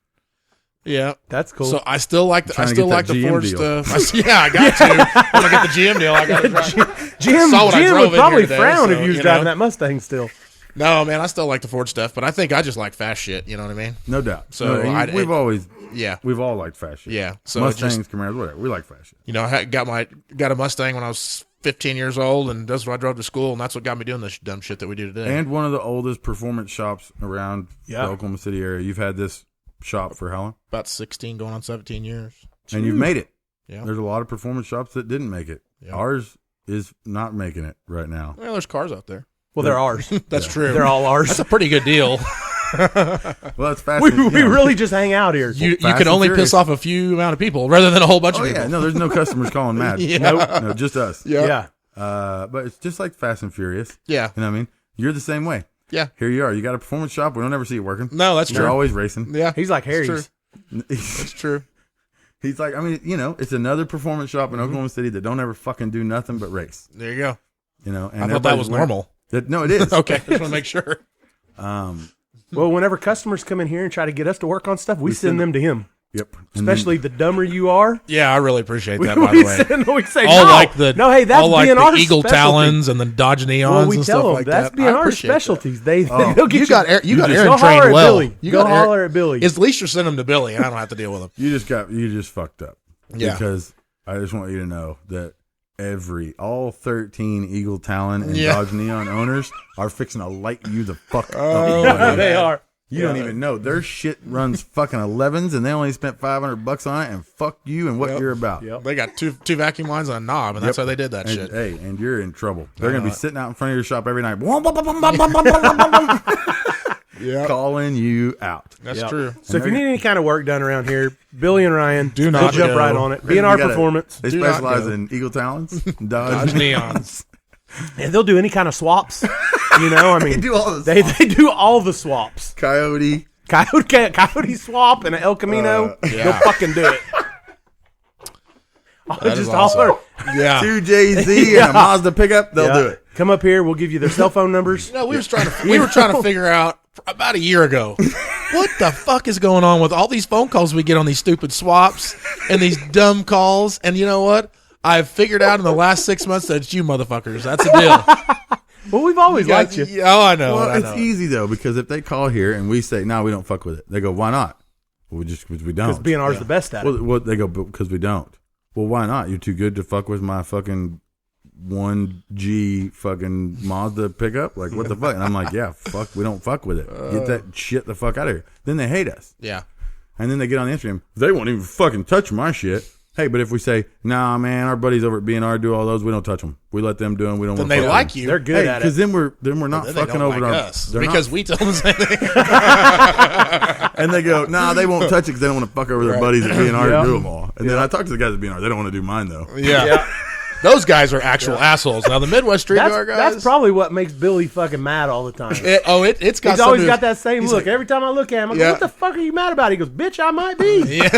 Yeah. That's cool. So I still like the Trying to get that the GM Ford deal. stuff. Yeah, I got to. When I get the GM deal, I got to try. Jim, saw what I Jim drove would in here probably today, frown so, if you was you driving know. that Mustang still. No, man, I still like the Ford stuff, but I think I just like fast shit. You know what I mean? No doubt. So No, we've always Yeah. we've all liked fast shit. Yeah. So Mustangs, just, Camaros, whatever. We like fast shit. you know, I got a Mustang when I was 15 years old, and that's what I drove to school, and that's what got me doing this dumb shit that we do today. And one of the oldest performance shops around Yeah. the Oklahoma City area. You've had this shop for how long? About 16 going on 17 years. And you've made it. Yeah. There's a lot of performance shops that didn't make it. Yeah. Ours is not making it right now. Well, there's cars out there. Well, they're ours. That's true. They're all ours. That's a pretty good deal. Well, it's fast. we and- we yeah. really just hang out here. You Fast can and only Furious. piss off a few amount of people rather than a whole bunch Oh of people. yeah, no, there's no customers calling mad. Yeah. No, just us. Yeah. But it's just like Fast and Furious. Yeah. You know what I mean? You're the same way. Yeah. Here you are. You got a performance shop. We don't ever see it working. No, that's You're true. always racing. Yeah. He's like It's Harry's. true. It's true. He's like, I mean, you know, it's another performance shop in Mm-hmm. Oklahoma City that don't ever fucking do nothing but race. There you go. You know, and I thought that everybody's was wearing- normal. No, it is. Okay. Just want to make sure. Well, whenever customers come in here and try to get us to work on stuff, we send them to him. Yep. And then- Especially the dumber you are. Yeah, I really appreciate We, that, by the way. we say, All no, like the no, hey, that's all like B&R's the Eagle specialty. Talons and the Dodge Neons Well, we and tell stuff them like that's that. B&R's I appreciate specialties. They'll Oh, get You got Aaron Go trained holler at well. Billy. You Go got Aaron- holler at Billy. At least you're sending them to Billy, and I don't have to deal with them. you just fucked up. Yeah. Because I just want you to know that all 13 Eagle Talon and Yeah. Dodge Neon owners are fixing to light you the fuck Oh, up. Yeah, they are. You don't even know. Their shit runs fucking 11s and they only spent $500 on it and fuck you and what Yep. you're about. Yep. They got two vacuum lines on a knob, and that's Yep. how they did that And, shit. hey, and you're in trouble. They're going to be know it. sitting out in front of your shop every night Yeah, calling you out. that's Yep. true. So if you need any kind of work done around here, Billy and Ryan, Do not they'll jump go. right on it. You B&R gotta- Performance. They Do not specialize go. in Eagle Talons, Dodge Dodge Neons. And they'll do any kind of swaps. You know, I mean, They do all the they do all the swaps. Coyote. Coyote swap and an El Camino. yeah. They'll fucking do it. That is Just awesome. holler. Yeah. 2JZ Yeah. and a Mazda pickup, they'll Yeah. do it. Come up here. We'll give you their cell phone numbers. No, we were trying to figure out about a year ago what the fuck is going on with all these phone calls we get on these stupid swaps and these dumb calls. And you know what? I've figured out in the last 6 months that it's you motherfuckers. That's the deal. Well, we've always liked you. Oh, I know. Well, I it's know. easy though because if they call here and we say no, we don't fuck with it. They go, why not? We don't. Because B&R's the best at it. Well, they go because we don't. Well, why not? You're too good to fuck with my fucking 1G fucking Mazda pickup. Like what the fuck? And I'm like, yeah, fuck. We don't fuck with it. Get that shit the fuck out of here. Then they hate us, Yeah. and then they get on Instagram. They won't even fucking touch my shit. Hey, but if we say, nah, man, our buddies over at B&R do all those, we don't touch them. We let them do them. We don't. Then wanna they fuck like with them. you. They're good Hey, at because it. then we're not Then they fucking don't over like our us they're because not- we tell them the same thing. and they go, nah, they won't touch it because they don't want to fuck over their Right. buddies at B&R Yeah. to do them all. And then I talk to the guys at B&R. They don't want to do mine though. Yeah. Those guys are actual assholes. Now the Midwest Streetcar guys. That's probably what makes Billy fucking mad all the time. It's got. He's always something- got that same he's look. like- Every time I look at him, I go, Yeah. what the fuck are you mad about? He goes, bitch, I might be. Yeah.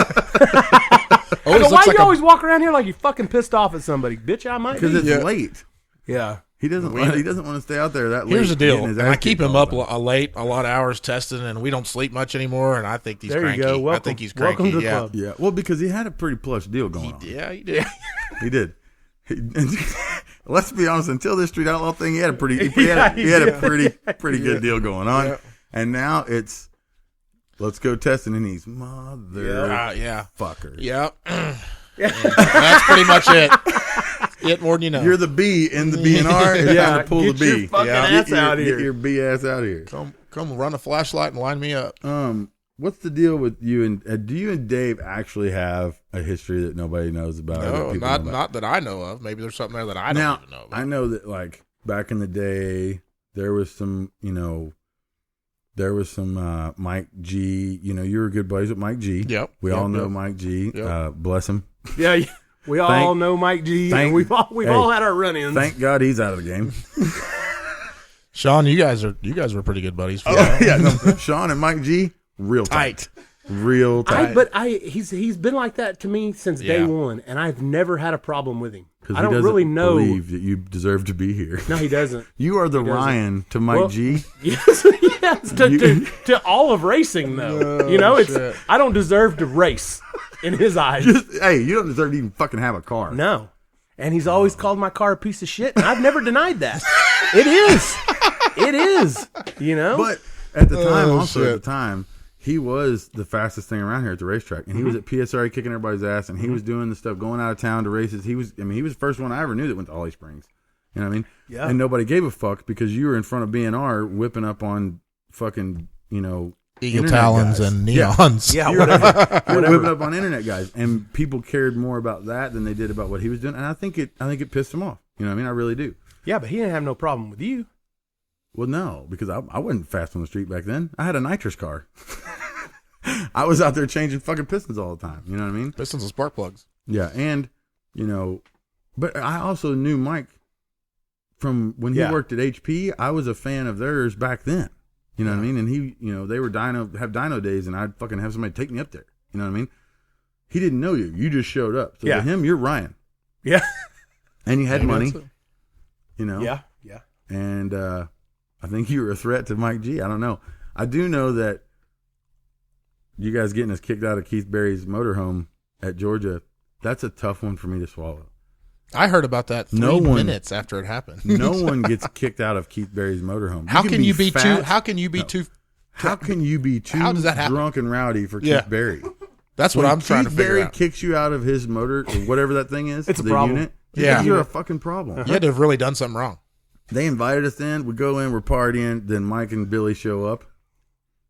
I Always go, why looks you like always walk around here like you fucking pissed off at somebody? Bitch, I might Because be. it's Yeah. late. Yeah. He doesn't want to stay out there that late. Here's the deal. getting his And I ass keep kicked him all up the time. late, a lot of hours testing, and we don't sleep much anymore. And I think he's There cranky. you go. Welcome. I think he's cranky. Welcome to the yeah. club. Yeah, well, because he had a pretty plush deal going on. Yeah, he did. He did. Let's be honest. Until this street outlaw thing, he had a pretty good deal going on. Yeah. And now it's let's go testing, and he's Yeah. fucker. Yeah. That's pretty much it. It more than you know. You're the B in the BNR. It's time to pull get the your B. fucking ass out Get here. your B ass out of here. Come run a flashlight and line me up. What's the deal with you and do you and Dave actually have a history that nobody knows about? or that No, people know about? not that I know of. Maybe there's something there that I don't Now, even know about. I know that like back in the day, there was some, Mike G. You were good buddies with Mike G. Yep. We all know Mike G. Yep. Bless him. Yeah, we all know Mike G. And we've all had our run-ins. Thank God he's out of the game. Sean, you guys were pretty good buddies. For a Oh, while. yeah, no, Sean and Mike G. Real tight. Real tight. He's been like that to me since day Yeah. one, and I've never had a problem with him. 'Cause I he don't doesn't really know. believe that you deserve to be here. No, he doesn't. You are the Ryan to Mike Well, G. Yes, to all of racing though. shit. I don't deserve to race in his eyes. Hey, you don't deserve to even fucking have a car. No. And he's always called my car a piece of shit, and I've never denied that. It is. It is. But at the time, Oh, also shit. at the time, he was the fastest thing around here at the racetrack, and he was at PSRA kicking everybody's ass, and he was doing the stuff, going out of town to races. He was the first one I ever knew that went to Holly Springs. You know what I mean? Yeah. And nobody gave a fuck because you were in front of BNR whipping up on fucking Eagle internet talons guys. and neons. Yeah, You were whatever. whipping up on internet guys, and people cared more about that than they did about what he was doing, and I think it pissed him off. You know what I mean? I really do. Yeah, but he didn't have no problem with you. Well, no, because I wasn't fast on the street back then. I had a nitrous car. I was out there changing fucking pistons all the time. You know what I mean? Pistons and spark plugs. Yeah, and but I also knew Mike from when he worked at HP. I was a fan of theirs back then. You know what I mean? And he, they were have dyno days, and I'd fucking have somebody take me up there. You know what I mean? He didn't know you. You just showed up. So to him, you're Ryan. Yeah. And you had money. That's it. Yeah. And I think you were a threat to Mike G. I don't know. I do know that you guys getting us kicked out of Keith Berry's motorhome at Georgia, that's a tough one for me to swallow. I heard about that 3 minutes after it happened. No one gets kicked out of Keith Berry's motorhome. How can you be fat. How can you be too? How can you be too How does that happen? drunk and rowdy for Yeah. Keith Berry? That's what When I'm trying to Keith figure Berry out. kicks you out of his motor or whatever that thing is, It's a the problem. unit. Yeah. You're a fucking problem. You had to have really done something wrong. They invited us in. We go in. We're partying. Then Mike and Billy show up.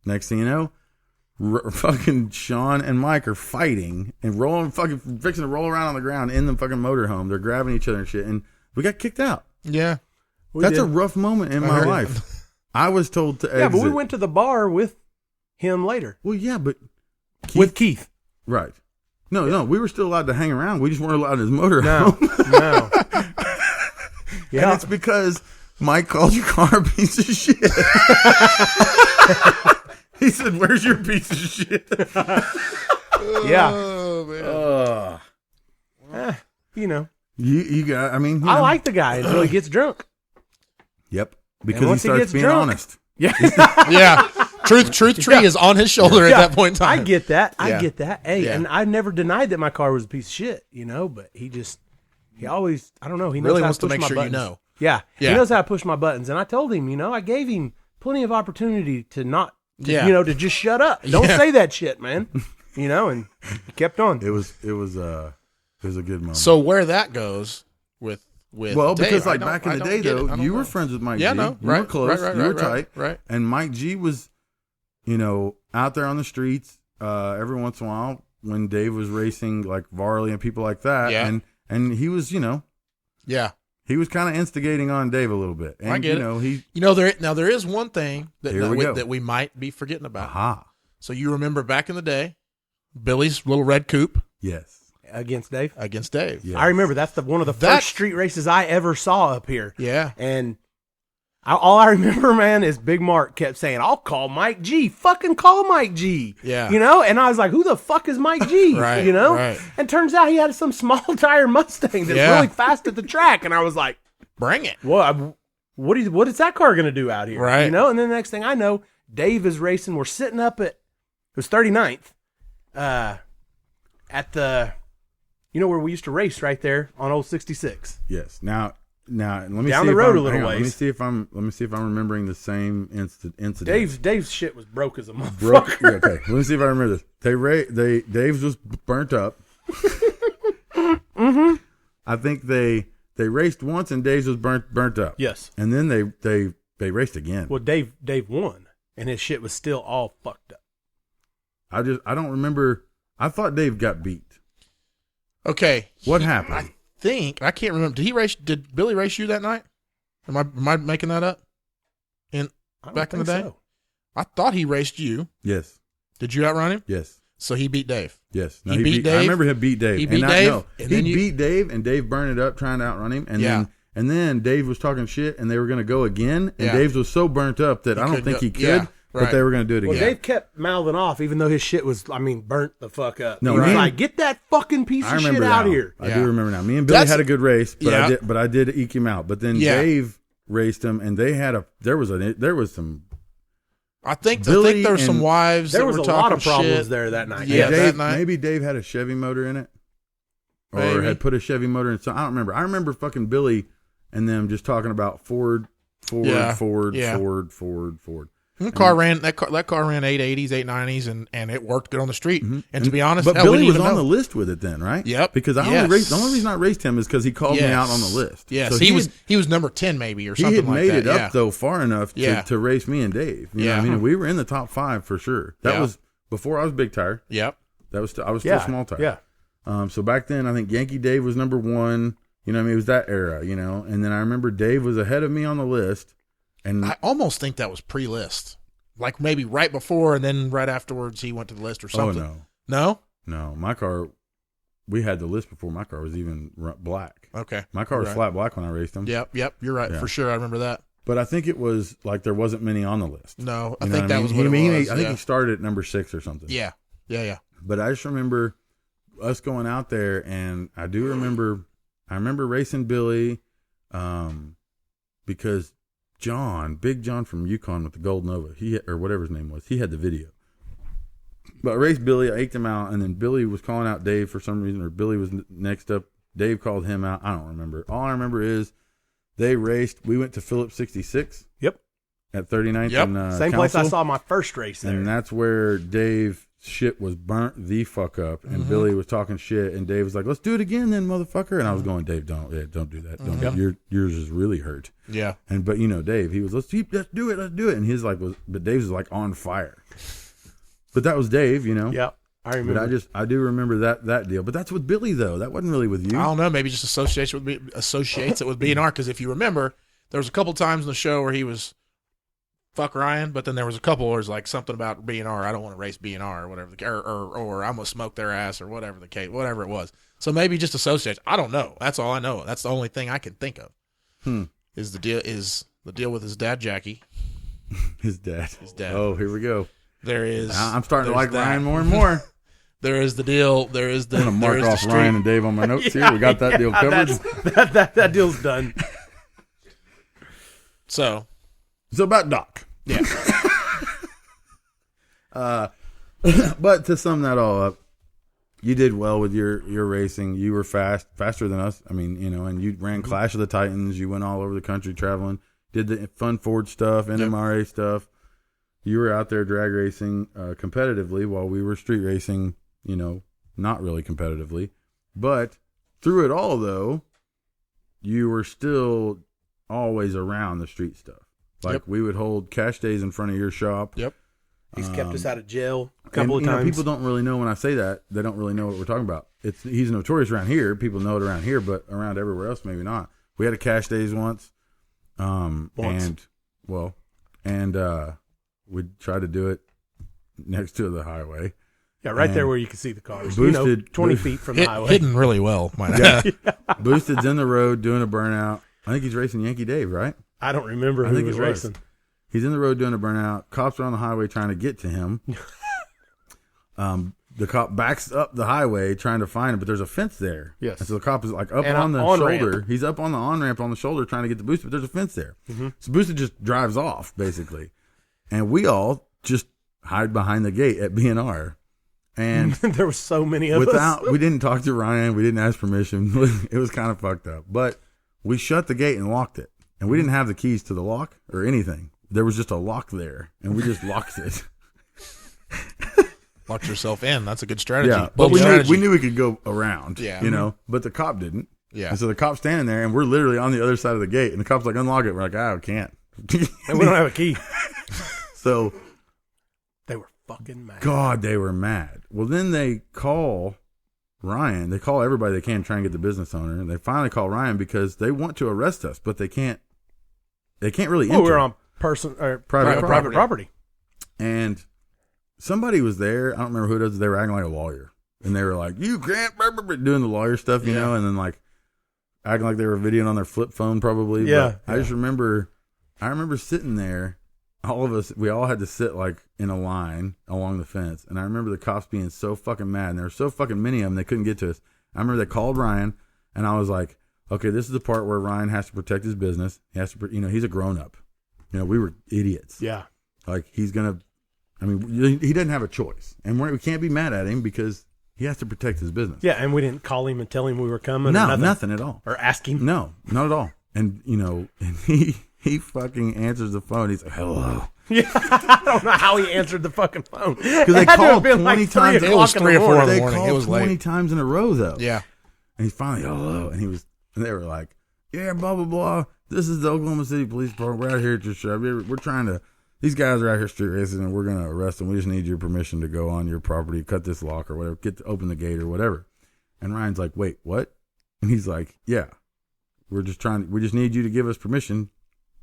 Next thing you know, fucking Sean and Mike are fighting and fixing to roll around on the ground in the fucking motorhome. They're grabbing each other and shit. And we got kicked out. Yeah. That's a rough moment in my heard it. life. I was told to exit. Yeah, but we went to the bar with him later. Well, yeah, but With Keith. right. No, we were still allowed to hang around. We just weren't allowed in his motorhome. No. And it's because Mike called your car a piece of shit. He said, "Where's your piece of shit?" Yeah. Oh man. You got. I mean, I like the guy until he gets drunk. Yep, And because he once he starts gets being drunk- honest. Yeah. Yeah. Truth tree is on his shoulder Yeah. at that point in time. I get that. Yeah. I get that. Hey, Yeah. and I never denied that my car was a piece of shit, but he always, I don't know, he knows Really how wants to push make my sure you buttons. know. Yeah. Yeah. He knows how to push my buttons. And I told him, I gave him plenty of opportunity to not, Yeah. to just shut up. Don't Yeah. say that shit, man. And he kept on. It was a good moment. So where that goes with well, Dave, because I like don't- back in I the don't day get it. though, I don't you were know. friends with Mike Yeah, G. no, You right, were close. right, you were right, tight. right. And Mike G was, out there on the streets every once in a while when Dave was racing like Varley and people like that. Yeah. And he was, Yeah. he was kind of instigating on Dave a little bit. And, I get it. he, There is one thing Here we go. that we might be forgetting about. aha. So you remember back in the day, Billy's little red coupe Yes. Against Dave. against Dave. Yes. I remember that's one of the That- first street races I ever saw up here. Yeah. And all I remember, man, is Big Mark kept saying, "I'll call Mike G. Fucking call Mike G." Yeah. And I was like, "Who the fuck is Mike G?" Right, right. And turns out he had some small tire Mustang that's Yeah. really fast at the track, and I was like, bring it. Well, what is that car going to do out here? Right. You know, and then the next thing I know, Dave is racing. We're sitting up at, it was 39th, at the, you know where we used to race right there on old 66. Yes. Now let me Down see the if road I'm, a little hang on, ways. Let me see if I'm remembering the same incident. Dave's shit was broke as a motherfucker. Yeah, okay. Let me see if I remember this. Dave's was burnt up. Mm-hmm. I think they raced once and Dave's was burnt up. Yes. And then they raced again. Well, Dave won, and his shit was still all fucked up. I don't remember. I thought Dave got beat. Okay. What happened? I can't remember. Did Billy race you that night? Am I making that up? Back in the day? So. I thought he raced you. Yes. Did you outrun him? Yes. So he beat Dave. Yes. No, He beat Dave? I remember him beat Dave. He beat Dave? And he then you- beat Dave, and Dave burned it up trying to outrun him. Yeah. And then Dave was talking shit, and they were going to go again. And Yeah. Dave's was so burnt up that I don't think he could, yeah, but right. they were going to do it Well, again. Dave kept mouthing off, even though his shit was, burnt the fuck up. No, he was me- like, get that fucking piece I of shit remember out now. here. I Yeah. do remember now. Me and Billy That's- had a good race, but Yeah. I did eke him out. But then Yeah. Dave raced him, and there was some. I think Billy there were some and- wives There that was were a talking lot of problems shit. there that night. Yeah, Dave, that night. maybe Dave had a Chevy motor in it, or Maybe. had put a Chevy motor in. So I don't remember. I remember fucking Billy and them just talking about Ford. Yeah. Ford. That car ran 880s, 890s, and it worked good on the street. Mhm. And to be honest, but hell, we Billy didn't was even on know. the list with it then, right? Yep. Because the only reason I raced him is because he called me out on the list. Yes, So he was number 10 maybe or he something had like made that. it Yeah. up though far enough Yeah. to race me and Dave. You know Yeah. what I mean, we were in the top 5 for sure. That Yeah. was before I was big tire. Yep. I was still small tire. Yeah. So back then, I think Yankee Dave was number 1. You know what I mean? It was that era, you know. And then I remember Dave was ahead of me on the list. And I almost think that was pre-list, like maybe right before and then right afterwards he went to the list or something. No, my car, we had the list before my car was even black. Okay. My car was Right. flat black when I raced them. Yep. You're right Yeah. for sure. I remember that. But I think it was like there wasn't many on the list. No, I You know think what that mean? was what it was. I think yeah. he started at number 6 or something. Yeah. But I just remember us going out there, and I remember racing Billy, because Big John from Yukon with the Gold Nova, or whatever his name was, he had the video. But I raced Billy, I eked him out, and then Billy was calling out Dave for some reason, or Billy was next up. Dave called him out. I don't remember. All I remember is they raced. We went to Phillips 66. Yep. At 39th. Yep. And, Same place I Council. saw my first race there. And that's where Dave's shit was burnt the fuck up. And Billy was talking shit. And Dave was like, let's do it again then, motherfucker. And I was going, Dave, don't do that. Don't. Yours is really hurt. Yeah. But you know, Dave, he was, let's do it. And his but Dave's was like on fire. But that was Dave, you know. Yep. I remember. But I do remember that deal. But that's with Billy though. That wasn't really with you. I don't know. Maybe just associates it with B&R. Because if you remember, there was a couple times in the show where he was fuck Ryan, but then there was a couple where it was like something about B&R. I don't want to race B&R or whatever, or I'm gonna smoke their ass or whatever the case, whatever it was. So maybe just associates. I don't know. That's all I know. That's the only thing I can think of. Is the deal with his dad, Jackie. His dad. Oh, here we go. There is. I'm starting to like that. Ryan more and more. There is the deal. There is the. I'm gonna mark there is the off street. Ryan and Dave on my notes here. We got that deal covered. That deal's done. So about Doc. yeah, But to sum that all up, you did well with your racing. You were faster than us. I mean, you know, and you ran Clash of the Titans. You went all over the country traveling, did the Fun Ford stuff, NMRA stuff. You were out there drag racing competitively while we were street racing, you know, not really competitively. But through it all, though, you were still always around the street stuff. Like we would hold cash days in front of your shop. Yep. He's kept us out of jail a couple of You know, times. people don't really know when I say that. They don't really know what we're talking about. He's notorious around here. People know it around here, but around everywhere else, maybe not. We had a cash days once. And we'd try to do it next to the highway. Yeah, right there where you can see the cars. Boosted- 20 feet from the highway. hidden really well. Might add. Boosted's in the road doing a burnout. I think he's racing Yankee Dave, right? I don't remember I who think was it was. racing. He's He's in the road doing a burnout. Cops are on the highway trying to get to him. the cop backs up the highway trying to find him, but there's a fence there. Yes. And so the cop is like up And on the on-ramp. shoulder. He's up on the on-ramp on the shoulder trying to get the booster, but there's a fence there. So booster just drives off, basically. And we all just hide behind the gate at B&R. And there were so many of us. we didn't talk to Ryan. We didn't ask permission. It was kind of fucked up. But we shut the gate and locked it. And we didn't have the keys to the lock or anything. There was just a lock there, and we just locked it. Locked yourself in. That's a good strategy. Yeah, but we knew we could go around. Yeah. You know, but the cop didn't. Yeah. And so the cop's standing there, and we're literally on the other side of the gate, and the cop's like, unlock it. We're like, I can't. And we don't have a key. So, They were fucking mad. God, they were mad. Well, then they call Ryan. They call everybody they can to try and get the business owner, and they finally call Ryan because they want to arrest us, but they can't. They can't really enter. We're on private property. And somebody was there. I don't remember who it was. They were acting like a lawyer. And they were like, you can't, doing the lawyer stuff, you know, and then like acting like they were videoing on their flip phone probably. Yeah. But I just remember, sitting there, all of us, we all had to sit like in a line along the fence. And I remember the cops being so fucking mad. And there were so fucking many of them, they couldn't get to us. I remember they called Ryan, and I was like, okay, this is the part where Ryan has to protect his business. He has to, he's a grown up. We were idiots. Yeah. Like he doesn't have a choice, and we can't be mad at him because he has to protect his business. Yeah, and we didn't call him and tell him we were coming. No, or nothing at all. Or ask him. No, not at all. And and he fucking answers the phone. He's like, hello. Yeah, I don't know how he answered the fucking phone. Because they called 20 times. It was 3 or 4 in the They morning. called It was 20 late. times in a row though. Yeah. And he's finally hello, and they were like, yeah, blah blah blah. This is the Oklahoma City Police Department. We're out here at your shop. We're trying to. These guys are out here street racing, and we're gonna arrest them. We just need your permission to go on your property, cut this lock or whatever, open the gate or whatever. And Ryan's like, wait, what? And he's like, yeah, we just need you to give us permission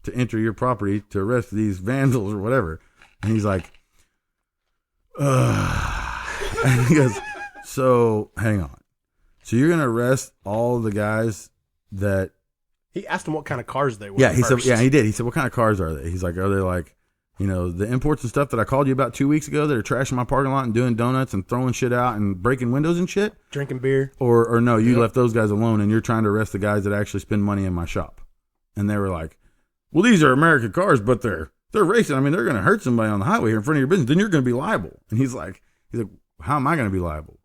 to enter your property to arrest these vandals or whatever. And he's like, and he goes, so hang on. So you're gonna arrest all the guys that. He asked him what kind of cars they were. Yeah, he first. said. Yeah, he did. He said, "What kind of cars are they?" He's like, "Are they like, the imports and stuff that I called you about 2 weeks ago that are trashing my parking lot and doing donuts and throwing shit out and breaking windows and shit? Drinking beer, or no, you left those guys alone and you're trying to arrest the guys that actually spend money in my shop?" And they were like, "Well, these are American cars, but they're racing. I mean, they're going to hurt somebody on the highway here in front of your business. Then you're going to be liable." And he's like, "How am I going to be liable?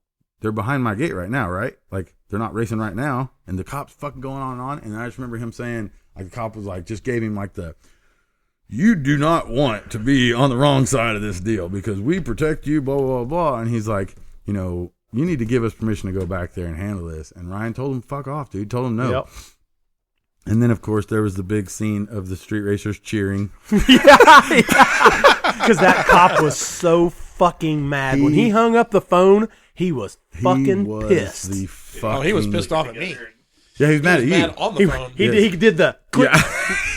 They're behind my gate right now, right? Like they're not racing right now." And the cop's fucking going on and on. And I just remember him saying. Like the cop was like, just gave him like you do not want to be on the wrong side of this deal because we protect you, blah, blah, blah. And he's like, you need to give us permission to go back there and handle this. And Ryan told him, fuck off, dude. Told him no. Yep. And then, of course, there was the big scene of the street racers cheering. Because that cop was so fucking mad. When he hung up the phone, he was fucking pissed. He was pissed off at me. Yeah, he was mad at you. On the phone. He did the click. Yeah.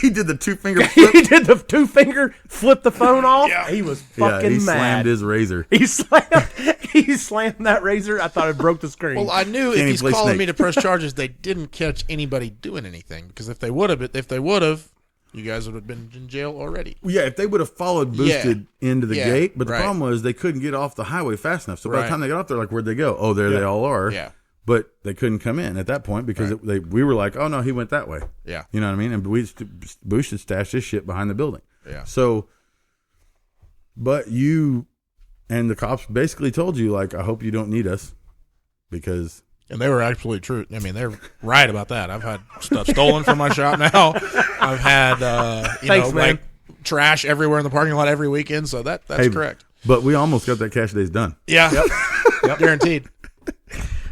He did the 2-finger flip. He did the 2-finger, flip the phone off. Yeah. He was fucking he mad. slammed his razor. He slammed that razor. I thought it broke the screen. Well, I knew Can't if he's play calling Snake. me to press charges, they didn't catch anybody doing anything. Because if they would have, you guys would have been in jail already. Yeah, if they would have followed Boosted into the gate, but the right. problem was they couldn't get off the highway fast enough. So by the Right. time they got off there, like, where'd they go? Oh, there they all are. Yeah. But they couldn't come in at that point because we were like, oh no, he went that way. Yeah. You know what I mean? And Boosted stashed his shit behind the building. Yeah. So, but you and the cops basically told you, like, I hope you don't need us because. And they were absolutely true. I mean, they're right about that. I've had stuff stolen from my shop now. I've had, Thanks, man. like trash everywhere in the parking lot every weekend. So that's correct. But we almost got that cash days done. Yeah. Yep. Guaranteed.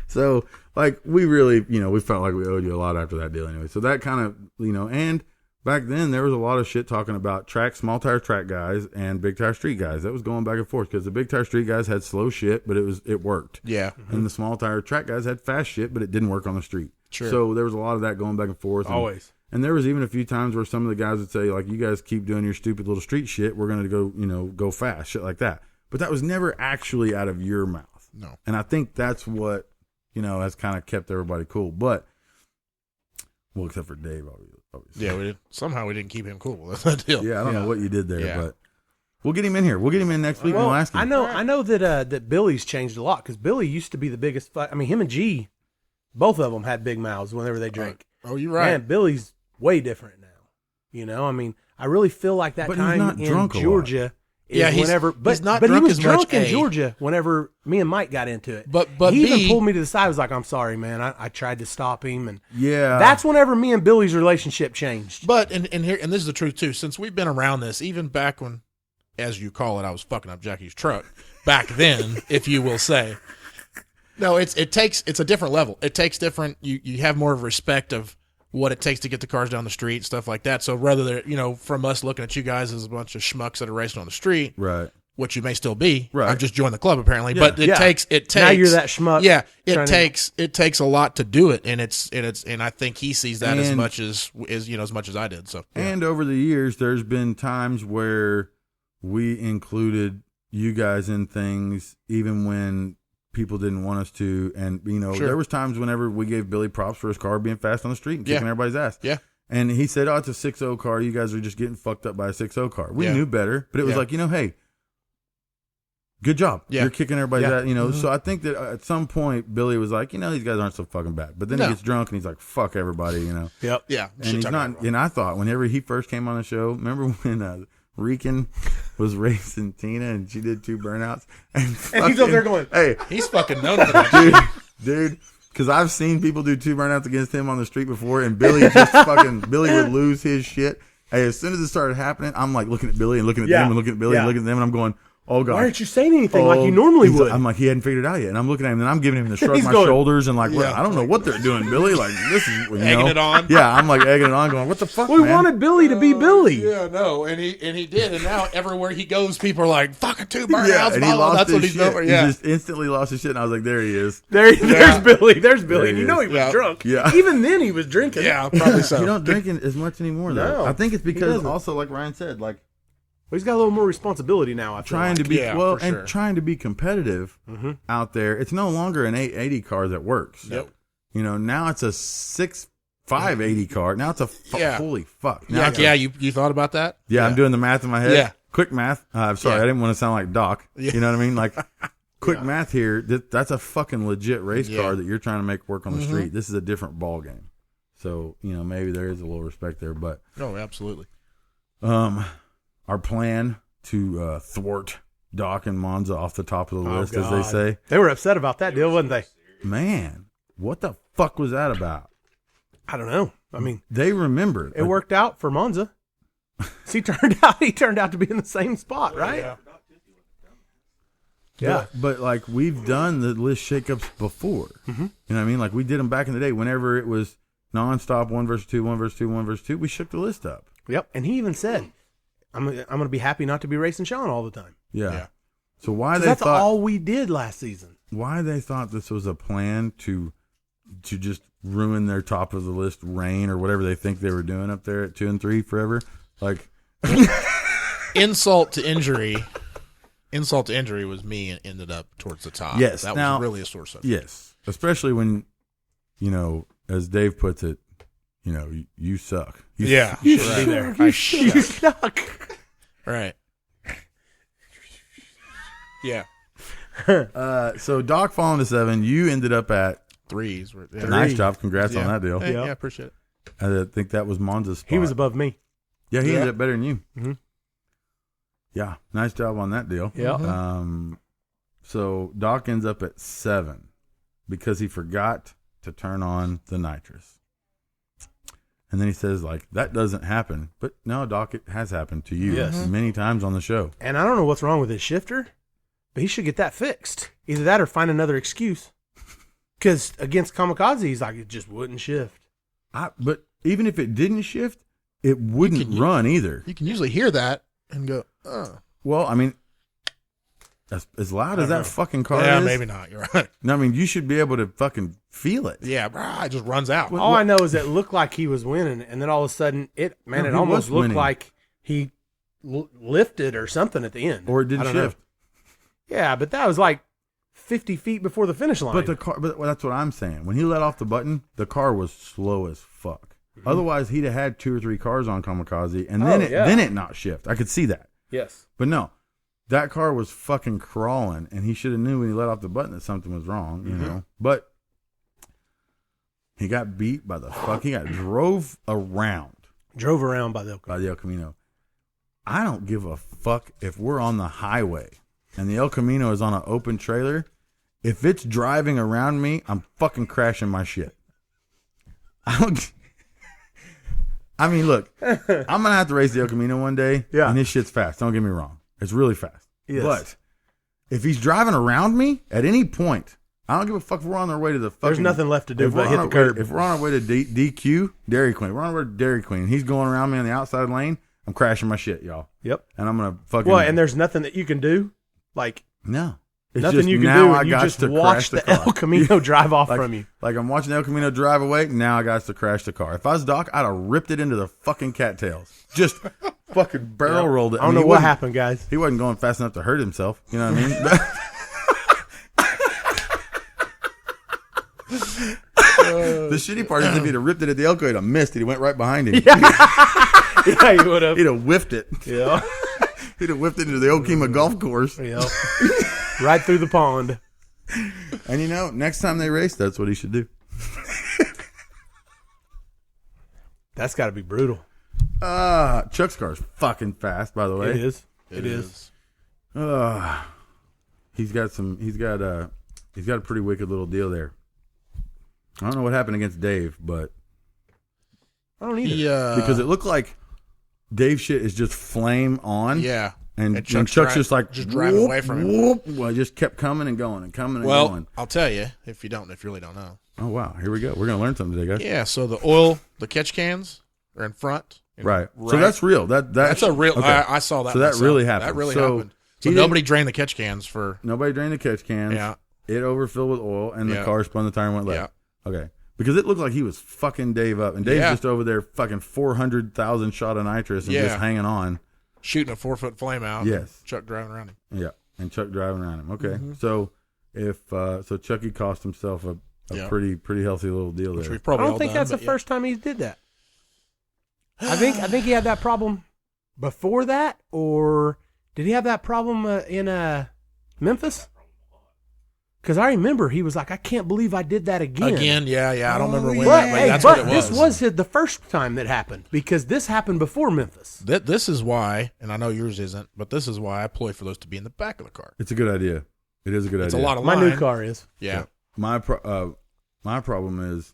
So, like, we really, we felt like we owed you a lot after that deal anyway. So that kind of, and back then there was a lot of shit talking about small tire track guys and big tire street guys. That was going back and forth because the big tire street guys had slow shit, but it worked. Yeah. And the small tire track guys had fast shit, but it didn't work on the street. Sure. So there was a lot of that going back and forth. Always. And there was even a few times where some of the guys would say, like, you guys keep doing your stupid little street shit. We're going to go fast, shit like that. But that was never actually out of your mouth. No. And I think that's what, has kind of kept everybody cool. But, well, except for Dave, obviously. Yeah, we did. Somehow we didn't keep him cool. That's the deal. Yeah, I don't know what you did there, Yeah. but. We'll get him in here. We'll get him in next week and we'll ask him. I know that Billy's changed a lot because Billy used to be the biggest. I mean, him and G, both of them had big mouths whenever they drank. Oh, you're right. Man, Billy's way different now. You know, I mean, I really feel like that But he's time not in drunk a lot. Georgia. Yeah, he's not but drunk he was as drunk much, in A. Georgia whenever me and Mike got into it. But he B, even pulled me to the side. I was like, "I'm sorry, man. I tried to stop him." And Yeah. that's whenever me and Billy's relationship changed. But and here and this is the truth too. Since we've been around this, even back when, as you call it, I was fucking up Jackie's truck. Back then, if you will say, no, it's a different level. It takes different. You have more of respect of what it takes to get the cars down the street, stuff like that. So rather than from us looking at you guys as a bunch of schmucks that are racing on the street, Right. which you may still be. Right. I've just joined the club apparently, but it takes Now you're that schmuck. Yeah, trying it takes a lot to do it, and and I think he sees that as And- much as much as I did. So And over the years, there's been times where we included you guys in things, even when people didn't want us to. And, Sure. there was times whenever we gave Billy props for his car being fast on the street and kicking Yeah. everybody's ass. Yeah. And he said, "Oh, it's a 6.0 car. You guys are just getting fucked up by a 6.0 car." We Yeah. knew better, but it was Yeah. like, hey, good job. Yeah. You're kicking everybody's Yeah. ass, So I think that at some point, Billy was like, these guys aren't so fucking bad. But then No. he gets drunk and he's like, fuck everybody, Yep. yeah, And he's not. And I thought whenever he first came on the show, remember when Rican was racing Tina and she did 2 burnouts, and he's up there going, "Hey, he's fucking known for that. dude." Because I've seen people do 2 burnouts against him on the street before, and Billy Billy would lose his shit. Hey, as soon as it started happening, I'm like looking at Billy and looking at them and looking at Billy and looking at them, and I'm going, "Oh God, why aren't you saying anything like you normally would?" I'm like, he hadn't figured it out yet, and I'm looking at him, and I'm giving him the shrug He's my going, shoulders and like, Yeah. I don't know what they're doing, Billy. Like this is Egging it on. Yeah, I'm like egging it on, going, "What the fuck, we man?" wanted Billy to be Billy. Yeah, no, and he did, and now everywhere he goes, people are like, "Fucking 2 burnouts." Yeah, and he lost that's his what he's shit. known for. Yeah, He just instantly lost his shit, and I was like, there he is. There's Billy. There's There Billy. he You know is. he was Yeah. drunk. Yeah. Even then he was drinking. yeah, probably so. You don't drink it as much anymore, though. No, I think it's he because doesn't. also, like Ryan said, like Well, he's got a little more responsibility now. I feel trying like. to be Yeah, well for and sure. trying to be competitive out there. It's no longer an 880 car that works. Yep. Now it's a 580 car. Now it's a Yeah. holy fuck. Now Yeah, it's a- yeah. You thought about that? Yeah, I'm doing the math in my head. Yeah. Quick math. I'm sorry, Yeah. I didn't want to sound like Doc. Yeah. You know what I mean? Like, quick math here. That's a fucking legit race Yeah. car that you're trying to make work on the street. This is a different ball game. So, maybe there is a little respect there. But No, absolutely. our plan to thwart Doc and Monza off the top of the list, as they God. say. They were upset about that deal, wasn't they? Man, what the fuck was that about? I don't know. I mean, They remembered. it worked out for Monza. He turned out to be in the same spot, right? Yeah. But like we've done the list shakeups before. You know what I mean? Like we did them back in the day. Whenever it was nonstop 1 versus 2, 1 versus 2, 1 versus 2, we shook the list up. Yep. And he even said, "I'm going to be happy not to be racing Shawn all the time." Yeah. Yeah. So why 'Cause they that's thought all we did last season. why they thought this was a plan to just ruin their top of the list reign or whatever they think they were doing up there at 2 and 3 forever? Like Insult to injury was me and ended up towards the top. Yes, that now- was really a sore subject. yes, especially when as Dave puts it, you suck. Yeah, You sure. should be there. I You suck. Right. Yeah, So Doc falling to 7, you ended up at 3s. Yeah. nice job. Congrats Yeah. on that deal. Hey, Yeah. yeah, appreciate it. I think that was Monza's spot. He was above me. Yeah, he Yeah. ended up better than you. Mhm. Yeah, nice job on that deal. Yeah. So Doc ends up at 7 because he forgot to turn on the nitrous. And then he says, like, that doesn't happen. But no, Doc, it has happened to you Yes. many times on the show. And I don't know what's wrong with his shifter, but he should get that fixed. Either that or find another excuse. Because against Kamikaze, he's like, it just wouldn't shift. But even if it didn't shift, it wouldn't can- run either. You can usually hear that and go, oh. Well, I mean, as loud as that fucking car Yeah, is, maybe not. You're right. no, I mean, you should be able to fucking feel it. Yeah, brah, it just runs out. All I know is it looked like he was winning, and then all of a sudden, No, it he almost was looked winning. like he lifted or something at the end. Or it I didn't don't know. shift. Yeah, but that was like 50 feet before the finish line. But the car, but that's what I'm saying. When he let off the button, the car was slow as fuck. Otherwise, he'd have had 2 or 3 cars on Kamikaze, and then Oh, yeah. then it not shift. I could see that. Yes. But no, that car was fucking crawling, and he should have knew when he let off the button that something was wrong, you know. But he got beat by the fuck. He got drove around by the El Camino. I don't give a fuck if we're on the highway and the El Camino is on an open trailer. If it's driving around me, I'm fucking crashing my shit. I mean, look, I'm gonna have to race the El Camino one day. Yeah. And this shit's fast. Don't get me wrong. It's really fast. Yes. But if he's driving around me at any point, I don't give a fuck if we're on our way to the fucking... There's nothing left to do if but we're hit on the our way- curb. If we're on our way to DQ, Dairy Queen, we're on our way to Dairy Queen, and he's going around me on the outside lane, I'm crashing my shit, y'all. Yep. And I'm gonna fucking... Well, and there's nothing that you can do. Like, No. It's nothing just you can now do. I And you got just to watch crash the the car. El Camino drive off Like, from you. like I'm watching the El Camino drive away. Now I got to crash the car. If I was Doc, I'd have ripped it into the fucking cattails. Just fucking barrel rolled it. I don't know what happened, guys. He wasn't going fast enough to hurt himself. You know what I mean? The shitty part is if he'd have ripped it at the Elko, he'd have missed it. He went right behind him. Yeah, you would have. He'd have whiffed it. Yeah. He'd have whiffed it into the Okima golf course. Yeah. Right through the pond. And you know, next time they race, that's what he should do. That's got to be brutal. Chuck's car's fucking fast, by the way. It is. It is. He's got a pretty wicked little deal there. I don't know what happened against Dave, but I don't either. because it looked like Dave's shit is just flame on. Yeah. And Chuck's just like just driving away from him. whoop. Well, it just kept coming and going and coming and Well, going. I'll tell you if you really don't know. Oh wow, here we go. We're gonna learn something today, guys. Yeah. So the catch cans are in front. Right. So that's real. That's a real. Okay. I saw that. So that myself. really happened. That really So happened. So he didn't- nobody drained the catch cans for. Nobody drained the catch cans. Yeah. It overfilled with oil, and the Yeah. car spun the tire and went left. Okay. Because it looked like he was fucking Dave up, and Dave's Yeah. just over there fucking 400,000 shot of nitrous and Yeah. just hanging on. Shooting a 4-foot flame out. Yes. Chuck driving around him. Yeah. And Chuck driving around him. Okay. Mm-hmm. So if so Chucky cost himself a Yeah. pretty healthy little deal Which there. we've I probably don't all think done, that's the but first time he did that. I think he had that problem before that, or did he have that problem in Memphis? Because I remember he was like, "I can't believe I did that again." Again, yeah. I don't remember when. But, But hey, that's but what it was. this was the first time that happened because this happened before Memphis. This is why, and I know yours isn't, but this is why I ploy for those to be in the back of the car. It's a good idea. It is a good It's idea. a lot of My line. new car is. Yeah. My problem is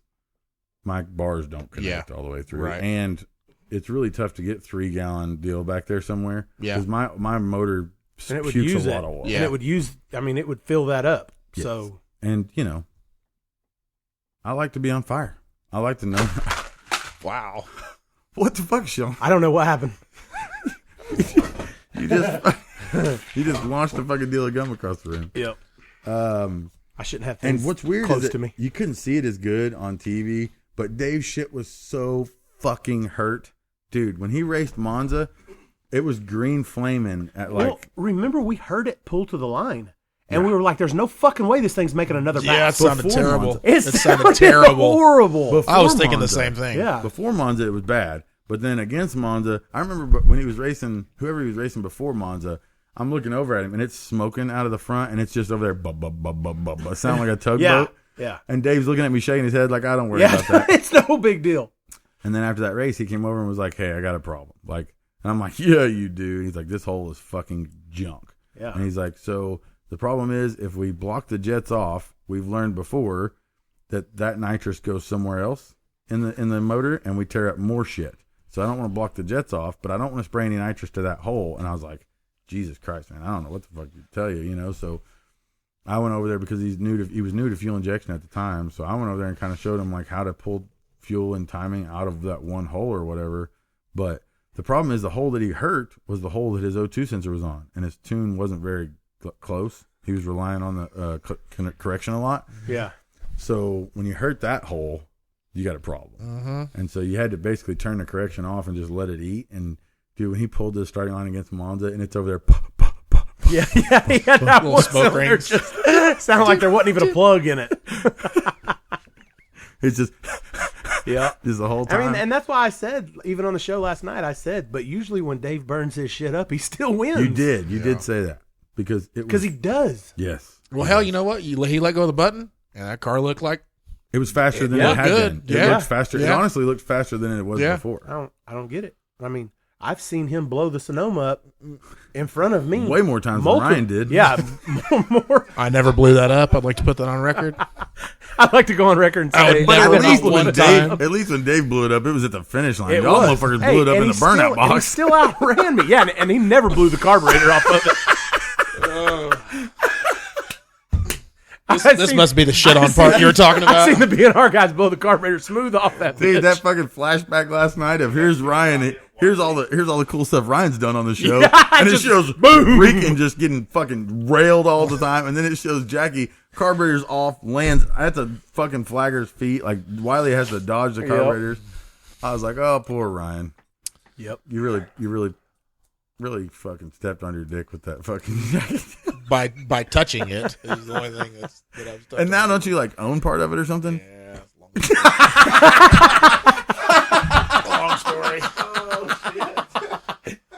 my bars don't connect all the way through, Right. and it's really tough to get 3-gallon deal back there somewhere. Yeah. because my motor And it would pukes use a it. lot of oil. Yeah. And it would use, it would fill that up. Yes. So, And you know, I like to be on fire. I like to know Wow. what the fuck, Sean. I don't know what happened. You just launched a fucking deal of gum across the room. Yep. I shouldn't have things And what's weird close is that to me. you couldn't see it as good on TV, but Dave's shit was so fucking hurt. Dude, when he raced Monza, it was green flaming at like... Well, remember we heard it pull to the line. And we were like, there's no fucking way this thing's making another Yeah, it back. sounded Before terrible. Monza. It sounded sounded terrible. horrible. Before I was thinking the Monza. same thing. Yeah. Before Monza, it was bad. But then against Monza, I remember when he was racing, whoever he was racing before Monza, I'm looking over at him, and it's smoking out of the front, and it's just over there, bub, bub, bub, bub, bub, bub. Sound like a tugboat. Yeah. And Dave's looking at me, shaking his head like, I don't worry Yeah. about that. It's no big deal. And then after that race, he came over and was like, hey, I got a problem. Like, and I'm like, yeah, you do. And he's like, this hole is fucking junk. Yeah. And he's like, so the problem is if we block the jets off, we've learned before that nitrous goes somewhere else in the motor, and we tear up more shit. So I don't want to block the jets off, but I don't want to spray any nitrous to that hole. And I was like, Jesus Christ, man, I don't know what the fuck to tell you, you know? So I went over there because he was new to fuel injection at the time. So I went over there and kind of showed him like how to pull fuel and timing out of that one hole or whatever. But the problem is the hole that he hurt was the hole that his O2 sensor was on, and his tune wasn't very close. He was relying on the correction a lot. Yeah. So when you hurt that hole, you got a problem. Mm-hmm. And so you had to basically turn the correction off and just let it eat. And dude, when he pulled the starting line against Monza, and it's over there, Yeah. That Little was smoke there rings. just sounded like there wasn't even a plug in it. it's just Yeah. Just the whole time. I mean, and that's why I said, even on the show last night, I said, but usually when Dave burns his shit up, he still wins. you did say that because Because he does. yes. Well, hell, you know what? He let go of the button, and that car looked like It was faster than Yeah. it had Good. been. It Yeah. looked faster. It Yeah. honestly looked faster than it was Yeah. before. I don't get it. I mean, I've seen him blow the Sonoma up in front of me. Way more times than Ryan did. Yeah, more. I never blew that up. I'd like to put that on record. I'd like to go on record and I would say, never But at Never least, not when one Dave, time. at least when Dave blew it up, it was at the finish line. it Y'all was. motherfuckers Hey, blew it up and in the he burnout still, and he box. still outran me. Yeah, and he never blew the carburetor off of it. This must be the shit on part you were talking about. I've seen the B&R guys blow the carburetor smooth off that Dude, bitch. that fucking flashback last night of here's Ryan. Here's all the cool stuff Ryan's done on the show, Yeah, and it just shows boom. Rican just getting fucking railed all the time, and then it shows Jackie carburetors off, lands at the fucking flagger's feet. Like Wiley has to dodge the carburetors. I was like, oh, poor Ryan. Yep. You really fucking stepped on your dick with that fucking jacket. by touching it is the only thing that I was touching. And now don't you like own part of it or something? Yeah, long story.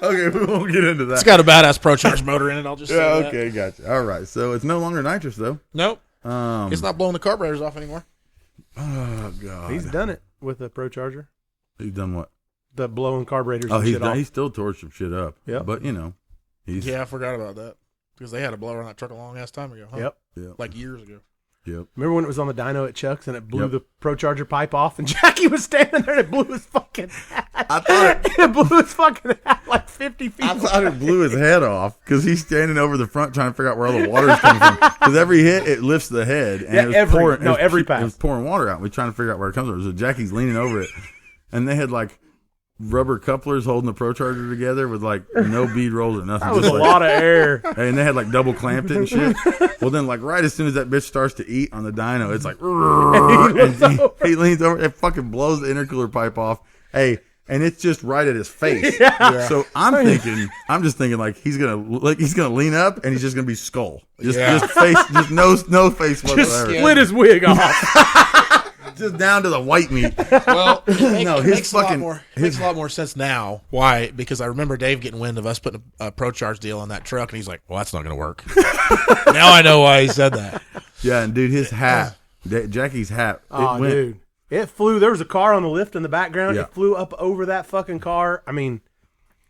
Okay, we won't get into that. It's got a badass Pro Charge motor in it. I'll just say Yeah, that. okay, gotcha. All right, so it's no longer nitrous though. Nope. It's not blowing the carburetors off anymore. Oh god, He's done it with the Pro Charger. He's done what? The blowing carburetors Oh, and he's shit done. off. He still tore some shit up. Yep. But you know, he's Yeah, I forgot about that because they had a blower on that truck a long ass time ago. Huh? Yep. Like years ago. Yep. Remember when it was on the dyno at Chuck's and it blew Yep. the Pro Charger pipe off and Jackie was standing there and it blew his fucking hat. I thought it blew his fucking hat like 50 feet. I thought it blew his head off because he's standing over the front trying to figure out where all the water's coming from. Because every hit, it lifts the head. And Yeah, it was every- pouring, no, it was, every It was pass. pouring water out. We're trying to figure out where it comes from. So Jackie's leaning over it. And they had like rubber couplers holding the Pro Charger together with like no bead rolls or nothing. That was Just a like, lot of air. and they had like double clamped it and shit. Well, then like right as soon as that bitch starts to eat on the dyno, it's like, and he leans over, it fucking blows the intercooler pipe off. Hey, and it's just right at his face. Yeah. So I'm just thinking like he's gonna lean up and he's just gonna be skull, just face, just no face whatsoever, Just split his wig off. just down to the white meat. Well, it No, makes his a lot fucking- more. It makes a lot more sense now. Why? Because I remember Dave getting wind of us putting a Pro Charge deal on that truck, and he's like, "Well, that's not going to work." Now I know why he said that. Yeah, and dude, his hat, Jackie's hat, Oh, it went. dude. It flew. There was a car on the lift in the background. Yeah. It flew up over that fucking car. I mean,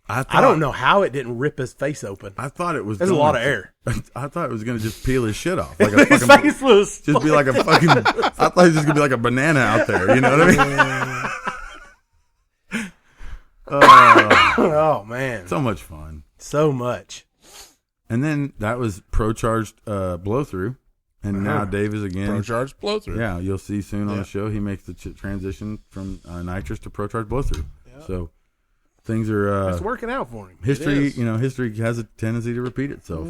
I don't know how it didn't rip his face open. I thought it was. There's a lot of air. I thought it was gonna just peel his shit off, like a His fucking, face was just be like a fucking. I thought it was just gonna be like a banana out there. You know what I mean? oh man, So much fun. so much. And then that was Pro Charged blow through, and now Dave is again. Pro Charge blow through. Yeah, you'll see soon on the show. He makes the transition from nitrous to Pro Charged blow through. So things are It's working out for him. history. is. You know, history has a tendency to repeat itself.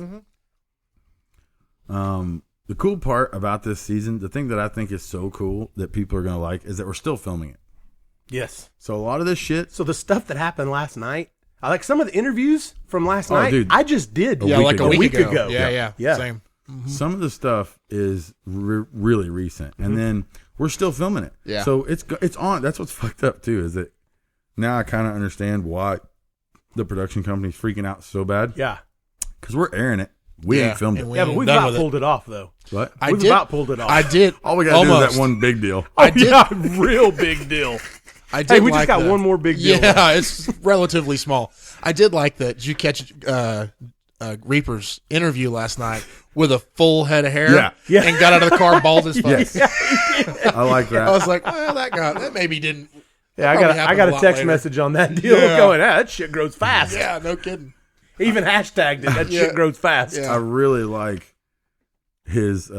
The cool part about this season, the thing that I think is so cool that people are going to like, is that we're still filming it. Yes. So a lot of this shit, So the stuff that happened last night, I like some of the interviews from last Oh, night. dude. I just did. Yeah, week like ago. a week ago. ago. Yeah, Yeah. yeah, Yeah. Same. some of the stuff is really recent, and then we're still filming it. Yeah. So it's on. That's what's fucked up too. Is that now I kind of understand why the production company's freaking out so bad, Yeah. because we're airing it. We Yeah, ain't filmed and it. we Yeah, but ain't we've done about with it. pulled it off though. What? We've about pulled it off. I did. All we gotta do is almost. that one big deal. I did. Yeah, real big deal. I did. Hey, we like just got that. one more big deal. Yeah, it's relatively small. I did like that. Did you catch Reaper's interview last night with a full head of hair? Yeah. Yeah. And got out of the car bald as fuck. Yes. I like that. I was like, well, that maybe didn't. Yeah, I Probably got happened a a lot text later. message on that deal Yeah. going, that shit grows fast. Yeah, no kidding. He even hashtagged it. That Yeah. shit grows fast. Yeah. I really like his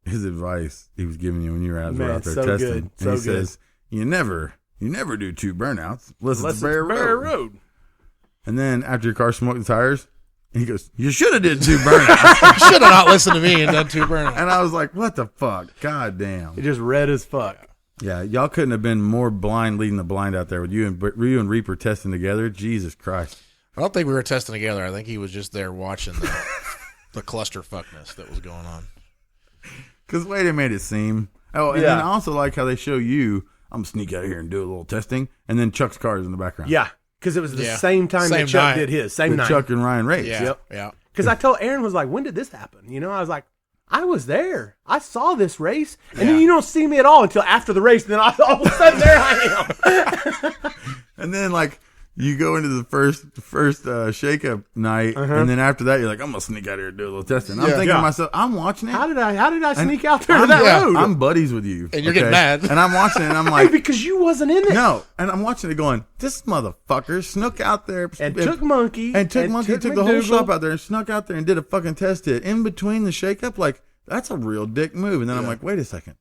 advice he was giving you when you were out Man, there so testing. good. And So he good. says, You never do 2 burnouts unless Unless it's Bear Road. Road. And then after your car smoked the tires, he goes, You should have did 2 burnouts. You should have not listened to me and done 2 burnouts. And I was like, What the fuck? God damn. It just red as fuck. Yeah, y'all couldn't have been more blind leading the blind out there with you and Reaper testing together. Jesus Christ. I don't think we were testing together. I think he was just there watching the clusterfuckness that was going on. Because the way they made it seem. Oh, and Yeah. then I also like how they show you I'm gonna sneak out here and do a little testing, and then Chuck's car is in the background. Yeah, because it was the Yeah. same time Same that Chuck night. did his. Same That night. Chuck and Ryan raced. Yeah. Yep. Yeah. Because I told Aaron, was like, when did this happen? You know, I was like, I was there. I saw this race. And then you don't see me at all until after the race. And then all of a sudden, there I am. And then like you go into the first shakeup night, and then after that you're like, I'm gonna sneak out here and do a little testing. I'm thinking to myself, I'm watching it. How did I sneak out there to I'm, that road? I'm buddies with you, And you're getting mad. And I'm watching it, and I'm like, because you wasn't in it. no, and I'm watching it going, this motherfucker snuck out there And took Monkey. and took Monkey, took the whole McDougal. shop out there and snuck out there and did a fucking test hit in between the shakeup. Like, that's a real dick move. And then I'm like, wait a second.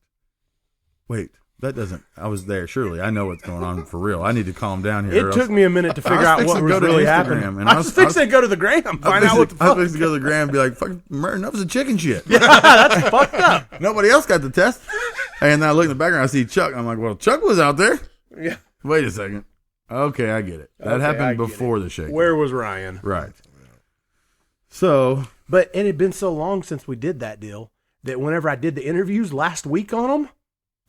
Wait, that doesn't, I was there. Surely I know what's going on for real. I need to calm down here. It took me a minute to I figure was out fixing what to was go to really Instagram, happening. and I was fixing to go to the Gram, find out what the I fuck. was fixing to go to the Gram and be like, fucking Merton, that was a chicken shit. That's fucked up. Nobody else got the test. And then I look in the background, I see Chuck. And I'm like, well, Chuck was out there. Yeah. Wait a second. Okay, I get it. That Okay, I happened get before the shake. Where was Ryan? Right. So, But it had been so long since we did that deal that whenever I did the interviews last week on them,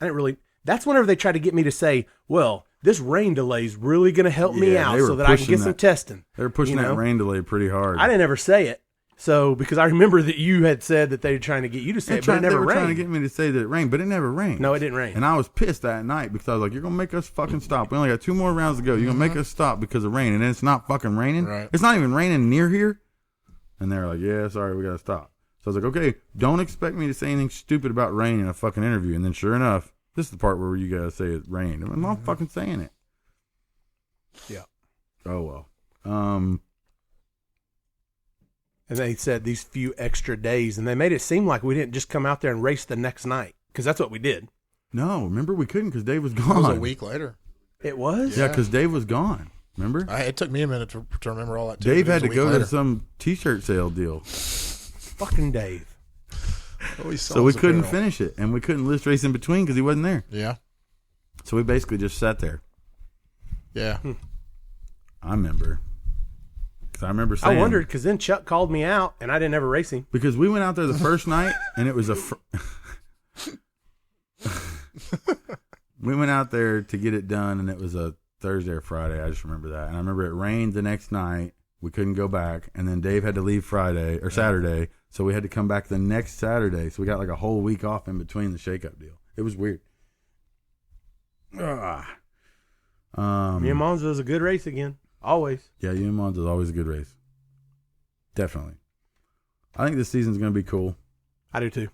I didn't really. That's whenever they tried to get me to say, well, this rain delay is really going to help me Yeah, out they were so that I can pushing get some that. testing. they were pushing You know? that rain delay pretty hard. I didn't ever say it. So, because I remember that you had said that they were trying to get you to say it, but it they never were trying to rained. get me to say that it rained, but it never rained. No, it didn't rain. And I was pissed that night because I was like, you're going to make us fucking stop. We only got 2 more rounds to go. You're going to make us stop because of rain. And then it's not fucking raining. Right. It's not even raining near here. And they're like, yeah, sorry, we got to stop. So I was like, okay, don't expect me to say anything stupid about rain in a fucking interview. And then sure enough, this is the part where you got to say it rained. I'm not fucking saying it. Yeah. Oh, well. And they said these few extra days, and they made it seem like we didn't just come out there and race the next night, because that's what we did. No, remember we couldn't because Dave was It gone. was a week later. It was? Yeah, because Dave was gone. Remember? It took me a minute to remember all that. Too. Dave It was had a to week go later. to some T-shirt sale deal. Fucking Dave. Always So we sells couldn't apparel. finish it, and we couldn't list race in between because he wasn't there. Yeah. So we basically just sat there. Yeah. I remember. Because I remember I saying. wondered, because then Chuck called me out, and I didn't ever race him. Because we went out there the first night, and it was we went out there to get it done, and it was a Thursday or Friday. I just remember that. And I remember it rained the next night. We couldn't go back. And then Dave had to leave Friday or Saturday. So we had to come back the next Saturday. So we got like a whole week off in between the shake-up deal. It was weird. Me and Monza was a good race again. Always. Yeah, Unimont is always a good race. Definitely. I think this season's going to be cool. I do too.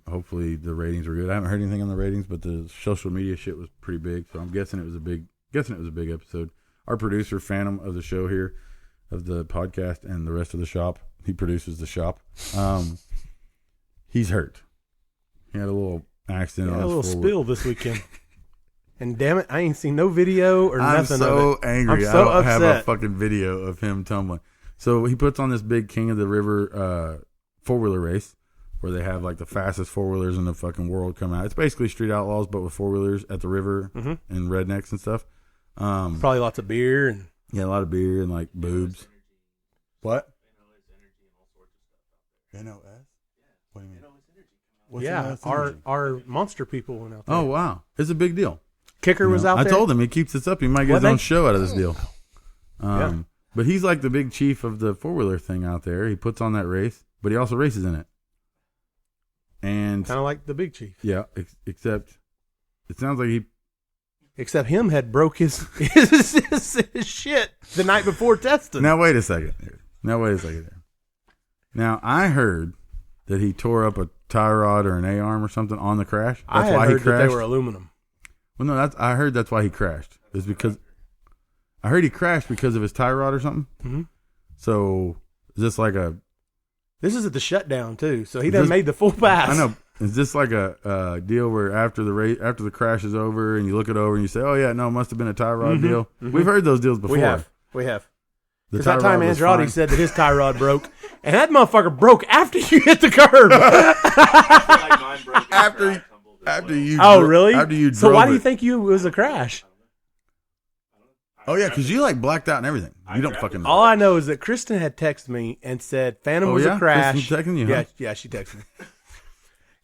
Hopefully the ratings are good. I haven't heard anything on the ratings, but the social media shit was pretty big. So I'm guessing it was a big episode. Our producer, Phantom of the show here, of the podcast and the rest of the shop, he produces the shop. He's hurt. He had a little accident. Yeah, on a his little forward. spill this weekend. And damn it, I ain't seen no video or I'm nothing so of it. angry. I'm so I don't have a upset. fucking video of him tumbling. So he puts on this big King of the River 4-wheeler race where they have like the fastest 4-wheelers in the fucking world come out. It's basically Street Outlaws, but with 4-wheelers at the river and rednecks and stuff. Probably lots of beer and Yeah, a lot of beer and like boobs. What? NOS? What do you mean? What's yeah, NOS our Energy? our monster people went out there. Oh, wow. It's a big deal. Kicker was out I there. told him he keeps this up. He might get What his they- own show out of this deal. Yeah. But he's like the big chief of the 4-wheeler thing out there. He puts on that race, but he also races in it. And Kind of like the big chief. yeah, except it sounds like he. Except him had broke his his shit the night before testing. Now wait a second. There. Now I heard that he tore up a tie rod or an A-arm or something on the crash. I That's had why he heard that crashed. they were aluminum. Well, no, I heard that's why he crashed. It's because I heard he crashed because of his tie rod or something. Mm-hmm. So is this like a? This is at the shutdown too, so he Is done this- made the full pass. I know. Is this like a deal where after the crash is over and you look it over and you say, oh yeah, no, it must have been a tie rod deal? We've heard those deals before. We have. The Because tie that time rod was Andrade fine. said that his tie rod broke, and that motherfucker broke after you hit the curb. after you. Oh, really? After you. So drove why do you it. think it was a crash? Oh yeah, because you like blacked out and everything. You don't fucking know. All I know is that Kristen had texted me and said Phantom Oh, was yeah? a crash. Kristen texting you, huh? Yeah, she texted me.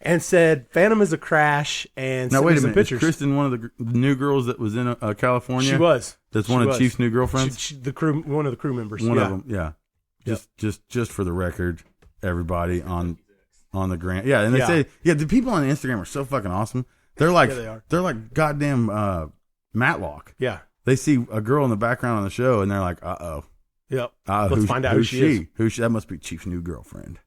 and said Phantom is a crash and Now sent wait me a some minute. Is pictures. Kristen one of the new girls that was in California? She was. That's She one of was. Chief's new girlfriends. The crew, one of the crew members. One yeah. of them, yeah. Yep. Just for the record, everybody on the grant, yeah. And they Yeah. say, yeah, the people on Instagram are so fucking awesome. They're like, Yeah, they are. they're like goddamn Matlock. Yeah. They see a girl in the background on the show, and they're like, uh-oh. Yep. Let's find out who she is. Who's she? That must be Chief's new girlfriend.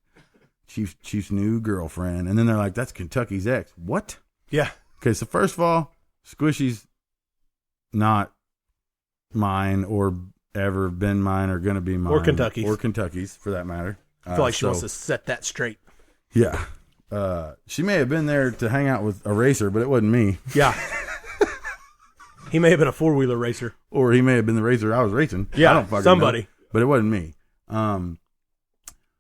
Chief's new girlfriend. And then they're like, that's Kentucky's ex. What? Yeah. Okay, so first of all, Squishy's not mine or ever been mine or going to be mine. Or Kentucky's. Or Kentucky's, for that matter. I feel like she wants to set that straight. Yeah. She may have been there to hang out with a racer, but it wasn't me. Yeah. He may have been a four-wheeler racer. Or he may have been the racer I was racing. Yeah, I don't fucking somebody. know. But it wasn't me.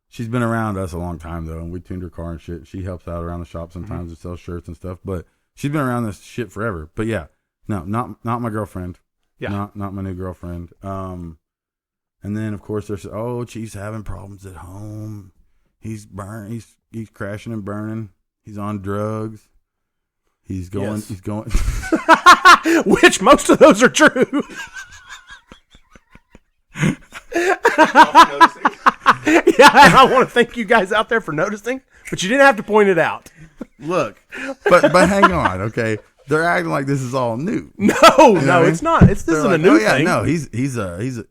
She's been around us a long time, though, and we tuned her car and shit. She helps out around the shop sometimes to sell shirts and stuff, but she's been around this shit forever. But yeah, no, not my girlfriend. Yeah. Not my new girlfriend. And then, of course, there's, Chief's having problems at home. He's crashing and burning. He's on drugs. He's going. Yes. He's going. Which most of those are true. Yeah, and I want to thank you guys out there for noticing, but you didn't have to point it out. Look, but hang on, okay? They're acting like this is all new. No, You know what I mean? it's not. This isn't like, a new oh, yeah, thing. No, he's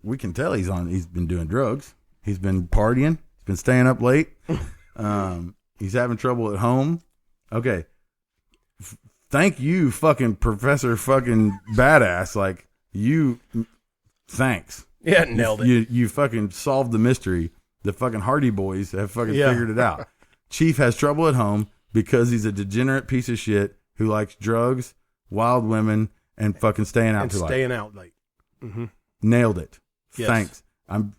we can tell he's been doing drugs. He's been partying. He's been staying up late. He's having trouble at home. Okay. Thank you, fucking Professor fucking Badass. Like, thanks. Yeah, nailed it. You fucking solved the mystery. The fucking Hardy Boys have fucking figured it out. Chief has trouble at home because he's a degenerate piece of shit who likes drugs, wild women, and fucking staying out And too late. staying out late. Mm-hmm. Nailed it. Yes. Thanks. I'm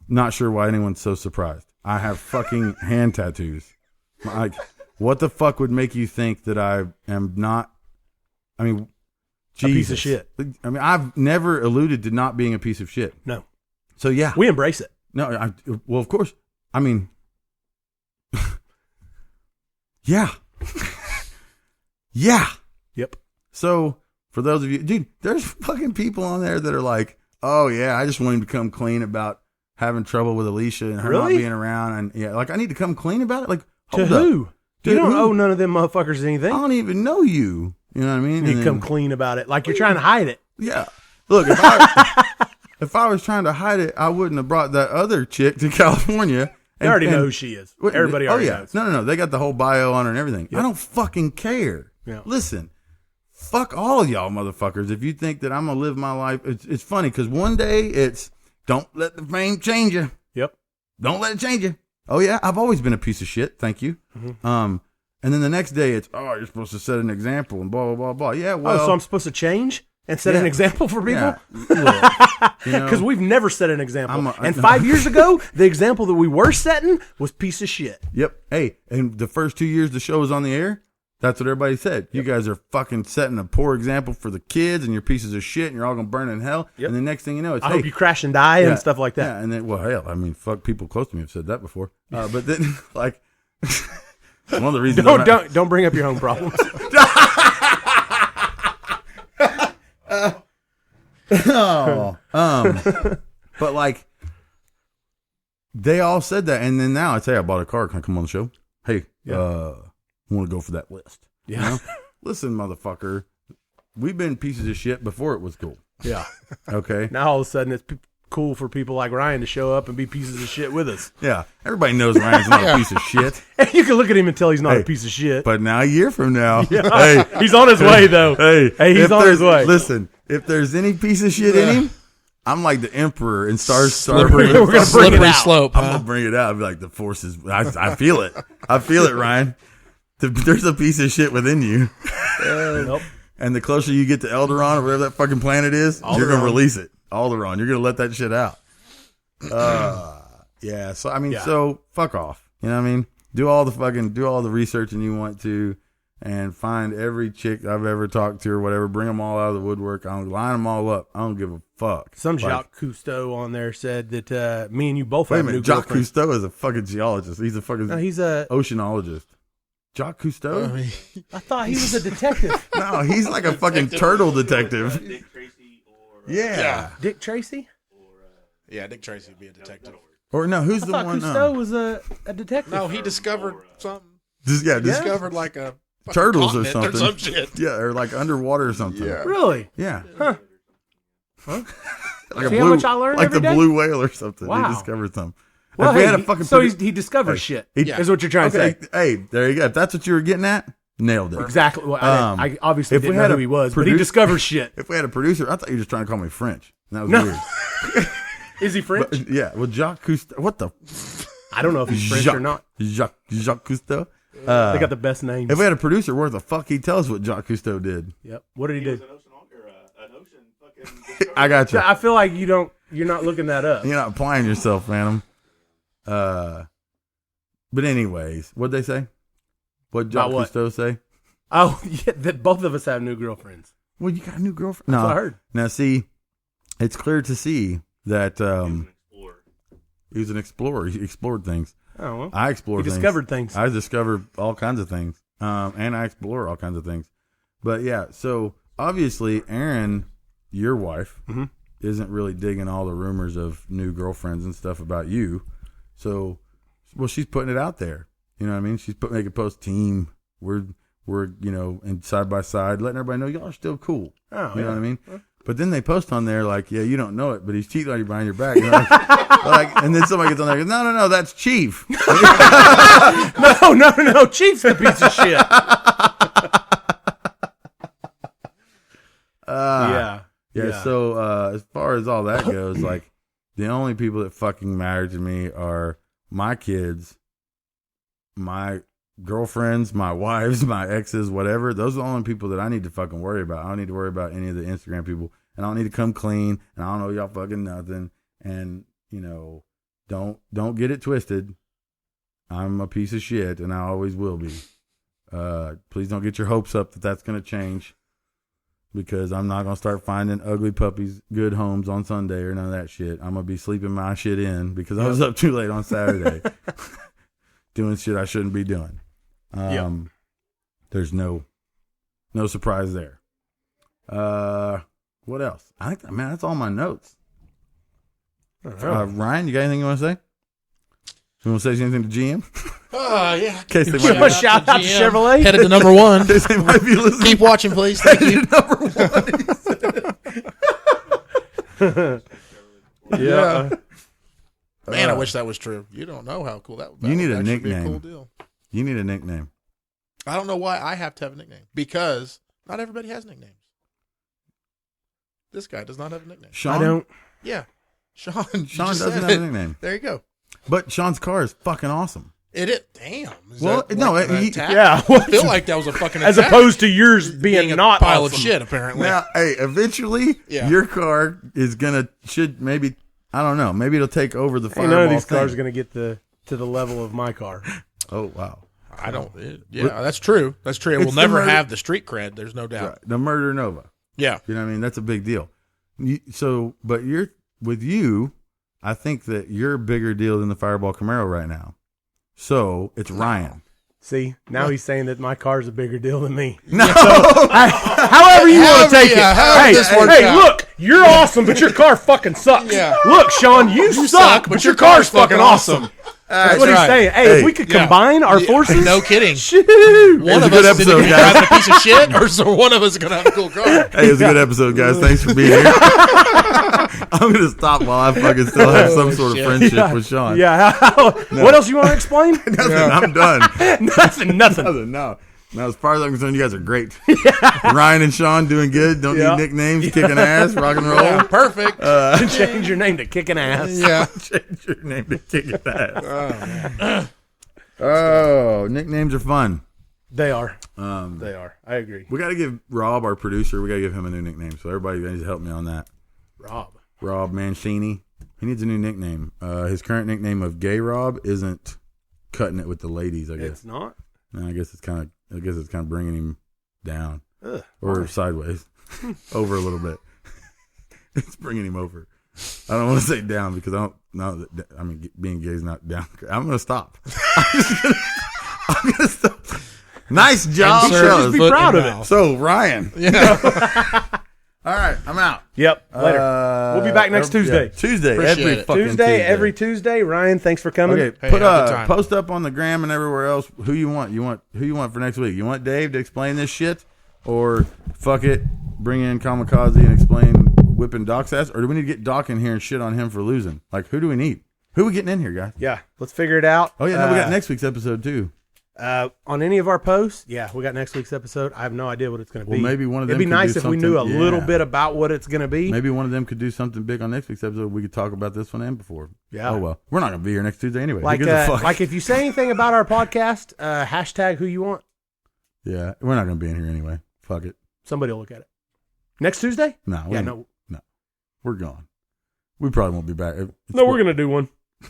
not sure why anyone's so surprised. I have fucking hand tattoos. Like, what the fuck would make you think that I am not? I mean, Jesus. A piece of shit. I mean, I've never alluded to not being a piece of shit. No. So yeah, We embrace it. no. Well, of course. I mean, yeah, yeah. Yep. So for those of you, dude, there's fucking people on there that are like, oh yeah, I just want him to come clean about having trouble with Alicia and her not Really? being around, and yeah, like I need to come clean about it. Like, To hold up. who? To You don't who? owe none of them motherfuckers I anything. don't even know you. You know what I mean? You And come then- clean about it. Like you're trying to hide it. Yeah. Look, if I was trying to hide it, I wouldn't have brought that other chick to California. They already know who she is. Everybody already knows. No. They got the whole bio on her and everything. I don't fucking care. Yeah. Listen, fuck all of y'all motherfuckers. If you think that I'm going to live my life, it's funny because one day it's don't let the fame change you. Yep. Don't let it change you. Oh, yeah, I've always been a piece of shit. Thank you. Mm-hmm. And then the next day it's, you're supposed to set an example and blah, blah, blah, blah. Yeah, well. Oh, so I'm supposed to change and set an example for people? Yeah. Look, you know, Because we've never set an example. I'm And 5 years ago, the example that we were setting was piece of shit. Yep. Hey, and the first 2 years the show was on the air, that's what everybody said. You guys are fucking setting a poor example for the kids, and you're pieces of shit, and you're all gonna burn in hell. Yep. And the next thing you know, it's I hope you crash and die and stuff like that. Yeah, and then, well, hell, I mean, fuck, people close to me have said that before. But then, like, one of the reasons Don't bring up your own problems. but like, they all said that, and then now it's, hey, I bought a car. Can I come on the show? Hey, want to go for that list? Yeah. You know? Listen, motherfucker, we've been pieces of shit before it was cool. Yeah. Okay. Now all of a sudden it's cool for people like Ryan to show up and be pieces of shit with us. Yeah. Everybody knows Ryan's not a piece of shit. And you can look at him and tell he's not Hey, a piece of shit. But now a year from now, hey, He's on his way, though. hey, Hey, he's if on his there's- way. Listen, if there's any piece of shit in him, I'm like the emperor in Star Slippery, We're gonna bring it slippery out. slope. I'm Huh? gonna bring it out. I'll be like, the forces. I feel it. I feel it, Ryan. There's a piece of shit within you, Nope. and the closer you get to Elderon or whatever that fucking planet is, you're gonna Alderaan. release it. Alderon. You're gonna let that shit out. Yeah. So I mean, Yeah. so fuck off. You know what I mean? Do all the researching you want to, and find every chick I've ever talked to or whatever. Bring them all out of the woodwork. I'll line them all up. I don't give a fuck. Some Like, Jacques Cousteau on there said that me and you both Wait a have a new minute. Jacques girlfriend. Cousteau is a fucking geologist. He's a fucking No, he's a oceanologist. Jacques Cousteau? I thought he was a detective. No, he's like a fucking turtle detective. Dick Tracy or Yeah. Dick Tracy? Yeah, Dick Tracy would be a detective. Or no, who's I the thought one? Cousteau was a detective. No, he discovered something. Just Discovered like a fucking turtles or continent something. Or some shit. Yeah, or like underwater or something. Yeah. Really? Yeah. Huh? Like See how much I learn like every the day? blue whale or something. Wow. He discovered some. Well, If we hey, had a fucking so produ- he discovers Hey, shit. he- Is what you're trying to Okay, say. hey, there you go. If that's what you were getting at, nailed it. Exactly. Well, I obviously if we didn't know had who a he was, but he produ- discovers shit. If we had a producer, I thought you were just trying to call me French. And that was No. weird. Is he French? But, yeah, well, Jacques Cousteau. What the? I don't know if he's French or not. Jacques Cousteau. They got the best names. If we had a producer, where the fuck he'd tell us what Jacques Cousteau did? Yep. What did he do? an ocean fucking. I got you. I feel like you're not looking that up. You're not applying yourself, Phantom. But anyways, what'd they say? What'd Jacques About what? Cousteau say? Oh, yeah, that both of us have new girlfriends. Well, you got a new girlfriend. That's No, what I heard. now see, it's clear to see that Explorer. he was an explorer. He explored things. Oh, well. I explored He things. discovered things. I discovered all kinds of things. And I explore all kinds of things. But yeah, so obviously, Aaron, your wife, Mhm. isn't really digging all the rumors of new girlfriends and stuff about you. So, well, she's putting it out there. You know what I mean? She's making a post, team. We're and side by side, letting everybody know y'all are still cool. Oh, You know yeah. what I mean? But then they post on there like, yeah, you don't know it, but he's cheating on you behind your back. You know, and then somebody gets on there and goes, no, that's Chief. No. Chief's the piece of shit. Yeah. So as far as all that goes, like the only people that fucking matter to me are my kids, my girlfriends, my wives, my exes, whatever. Those are the only people that I need to fucking worry about. I don't need to worry about any of the Instagram people, and I don't need to come clean. And I don't know y'all fucking nothing. And don't get it twisted. I'm a piece of shit, and I always will be. Please don't get your hopes up that that's gonna change. Because I'm not going to start finding ugly puppies, good homes on Sunday or none of that shit. I'm going to be sleeping my shit in because I was up too late on Saturday doing shit I shouldn't be doing. There's no surprise there. What else? I think, man, that's all my notes. Ryan, you got anything you want to say? You want to say anything to GM? Yeah. In case they Shout might, out to GM. Chevrolet. Headed to number one. in case they might be listening. Keep watching, please. Thank you. Yeah. Man, I wish that was true. You don't know how cool that would be. You need a Be a nickname. cool deal. You need a nickname. I don't know why I have to have a nickname. Because not everybody has nicknames. This guy does not have a nickname. Sean? I don't. Yeah. Sean. you Sean just doesn't said have a it. nickname. There you go. But Sean's car is fucking awesome. It is. Damn. Is Well, that no, like an he- attack? Yeah. I feel like that was a fucking As attack. opposed to yours being a not pile awesome. of shit, apparently. Now, hey, eventually, Yeah. your car is should maybe, I don't know, maybe it'll take over the Hey, Fireball none of these thing. cars are going to get to the level of my car. Oh, wow. I don't. That's true. That's true. It will It's the never murder- have the street cred. There's no doubt. Right. The Murder Nova. Yeah. You know what I mean? That's a big deal. But with you, I think that you're a bigger deal than the Fireball Camaro right now. So, it's Ryan. See, now he's saying that my car's a bigger deal than me. No! However you want to take it. however Hey, this works hey, out. look, you're awesome, but your car fucking sucks. Yeah. Look, Sean, you suck, but your car's fucking awesome. That's what he's right. saying. Hey, if we could Yeah. combine our forces, No kidding. shoot. One a of good us is episode, going to guys. drive a piece of shit, or so one of us is going to have a cool car. Hey, it's a good episode, guys. Thanks for being here. I'm going to stop while I fucking still have some sort of shit. friendship with Sean. Yeah. What else you want to explain? Nothing. I'm done. Nothing. Nothing. No. As far as I'm concerned, you guys are great. Ryan and Sean doing good. Don't Yeah. need nicknames. Kicking ass. Rock and roll. Yeah, perfect. Change your name to Kicking Ass. Yeah. Change your name to Kicking Ass. Oh, nicknames are fun. They are. They are. I agree. We got to give Rob, our producer, we got to give him a new nickname. So everybody needs to help me on that. Rob Mancini. He needs a new nickname. His current nickname of Gay Rob isn't cutting it with the ladies, I guess. It's not. No, I guess it's kind of bringing him down Ugh. or sideways, over a little bit. It's bringing him over. I don't want to say down because I don't know that. I mean, being gay is not down. I'm gonna stop. I'm gonna stop. Nice job, Insert fellas. Just be foot proud in of it. mouth. So, Ryan. Yeah. All right, I'm out. Yep. Later. We'll be back next Tuesday. Yeah, Tuesday. Appreciate Every it. fucking Tuesday, every Tuesday. Ryan, thanks for coming. Okay, Hey, put have a good time. post up on the gram and everywhere else who you want. Who you want for next week? You want Dave to explain this shit, or fuck it, bring in Kamikaze and explain whipping Doc's ass, or do we need to get Doc in here and shit on him for losing? Like, who do we need? Who are we getting in here, guys? Yeah, let's figure it out. Oh yeah, no, we got next week's episode too. On any of our posts, yeah, we got next week's episode. I have no idea what it's going to Well, be. maybe one of them It'd be could nice do if we knew a something- little yeah. bit about what it's going to be. Maybe one of them could do something big on next week's episode. We could talk about this one and before. Yeah. Oh well, we're not gonna be here next Tuesday anyway. Who Like, gives a fuck? like if you say anything about our podcast, hashtag who you want. Yeah, we're not gonna be in here anyway. Fuck it. Somebody will look at it. Next Tuesday? No, Yeah, no. we're gone. We probably won't be back. No, we're going to do one. All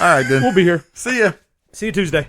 right, then. We'll be here. See ya. See you Tuesday.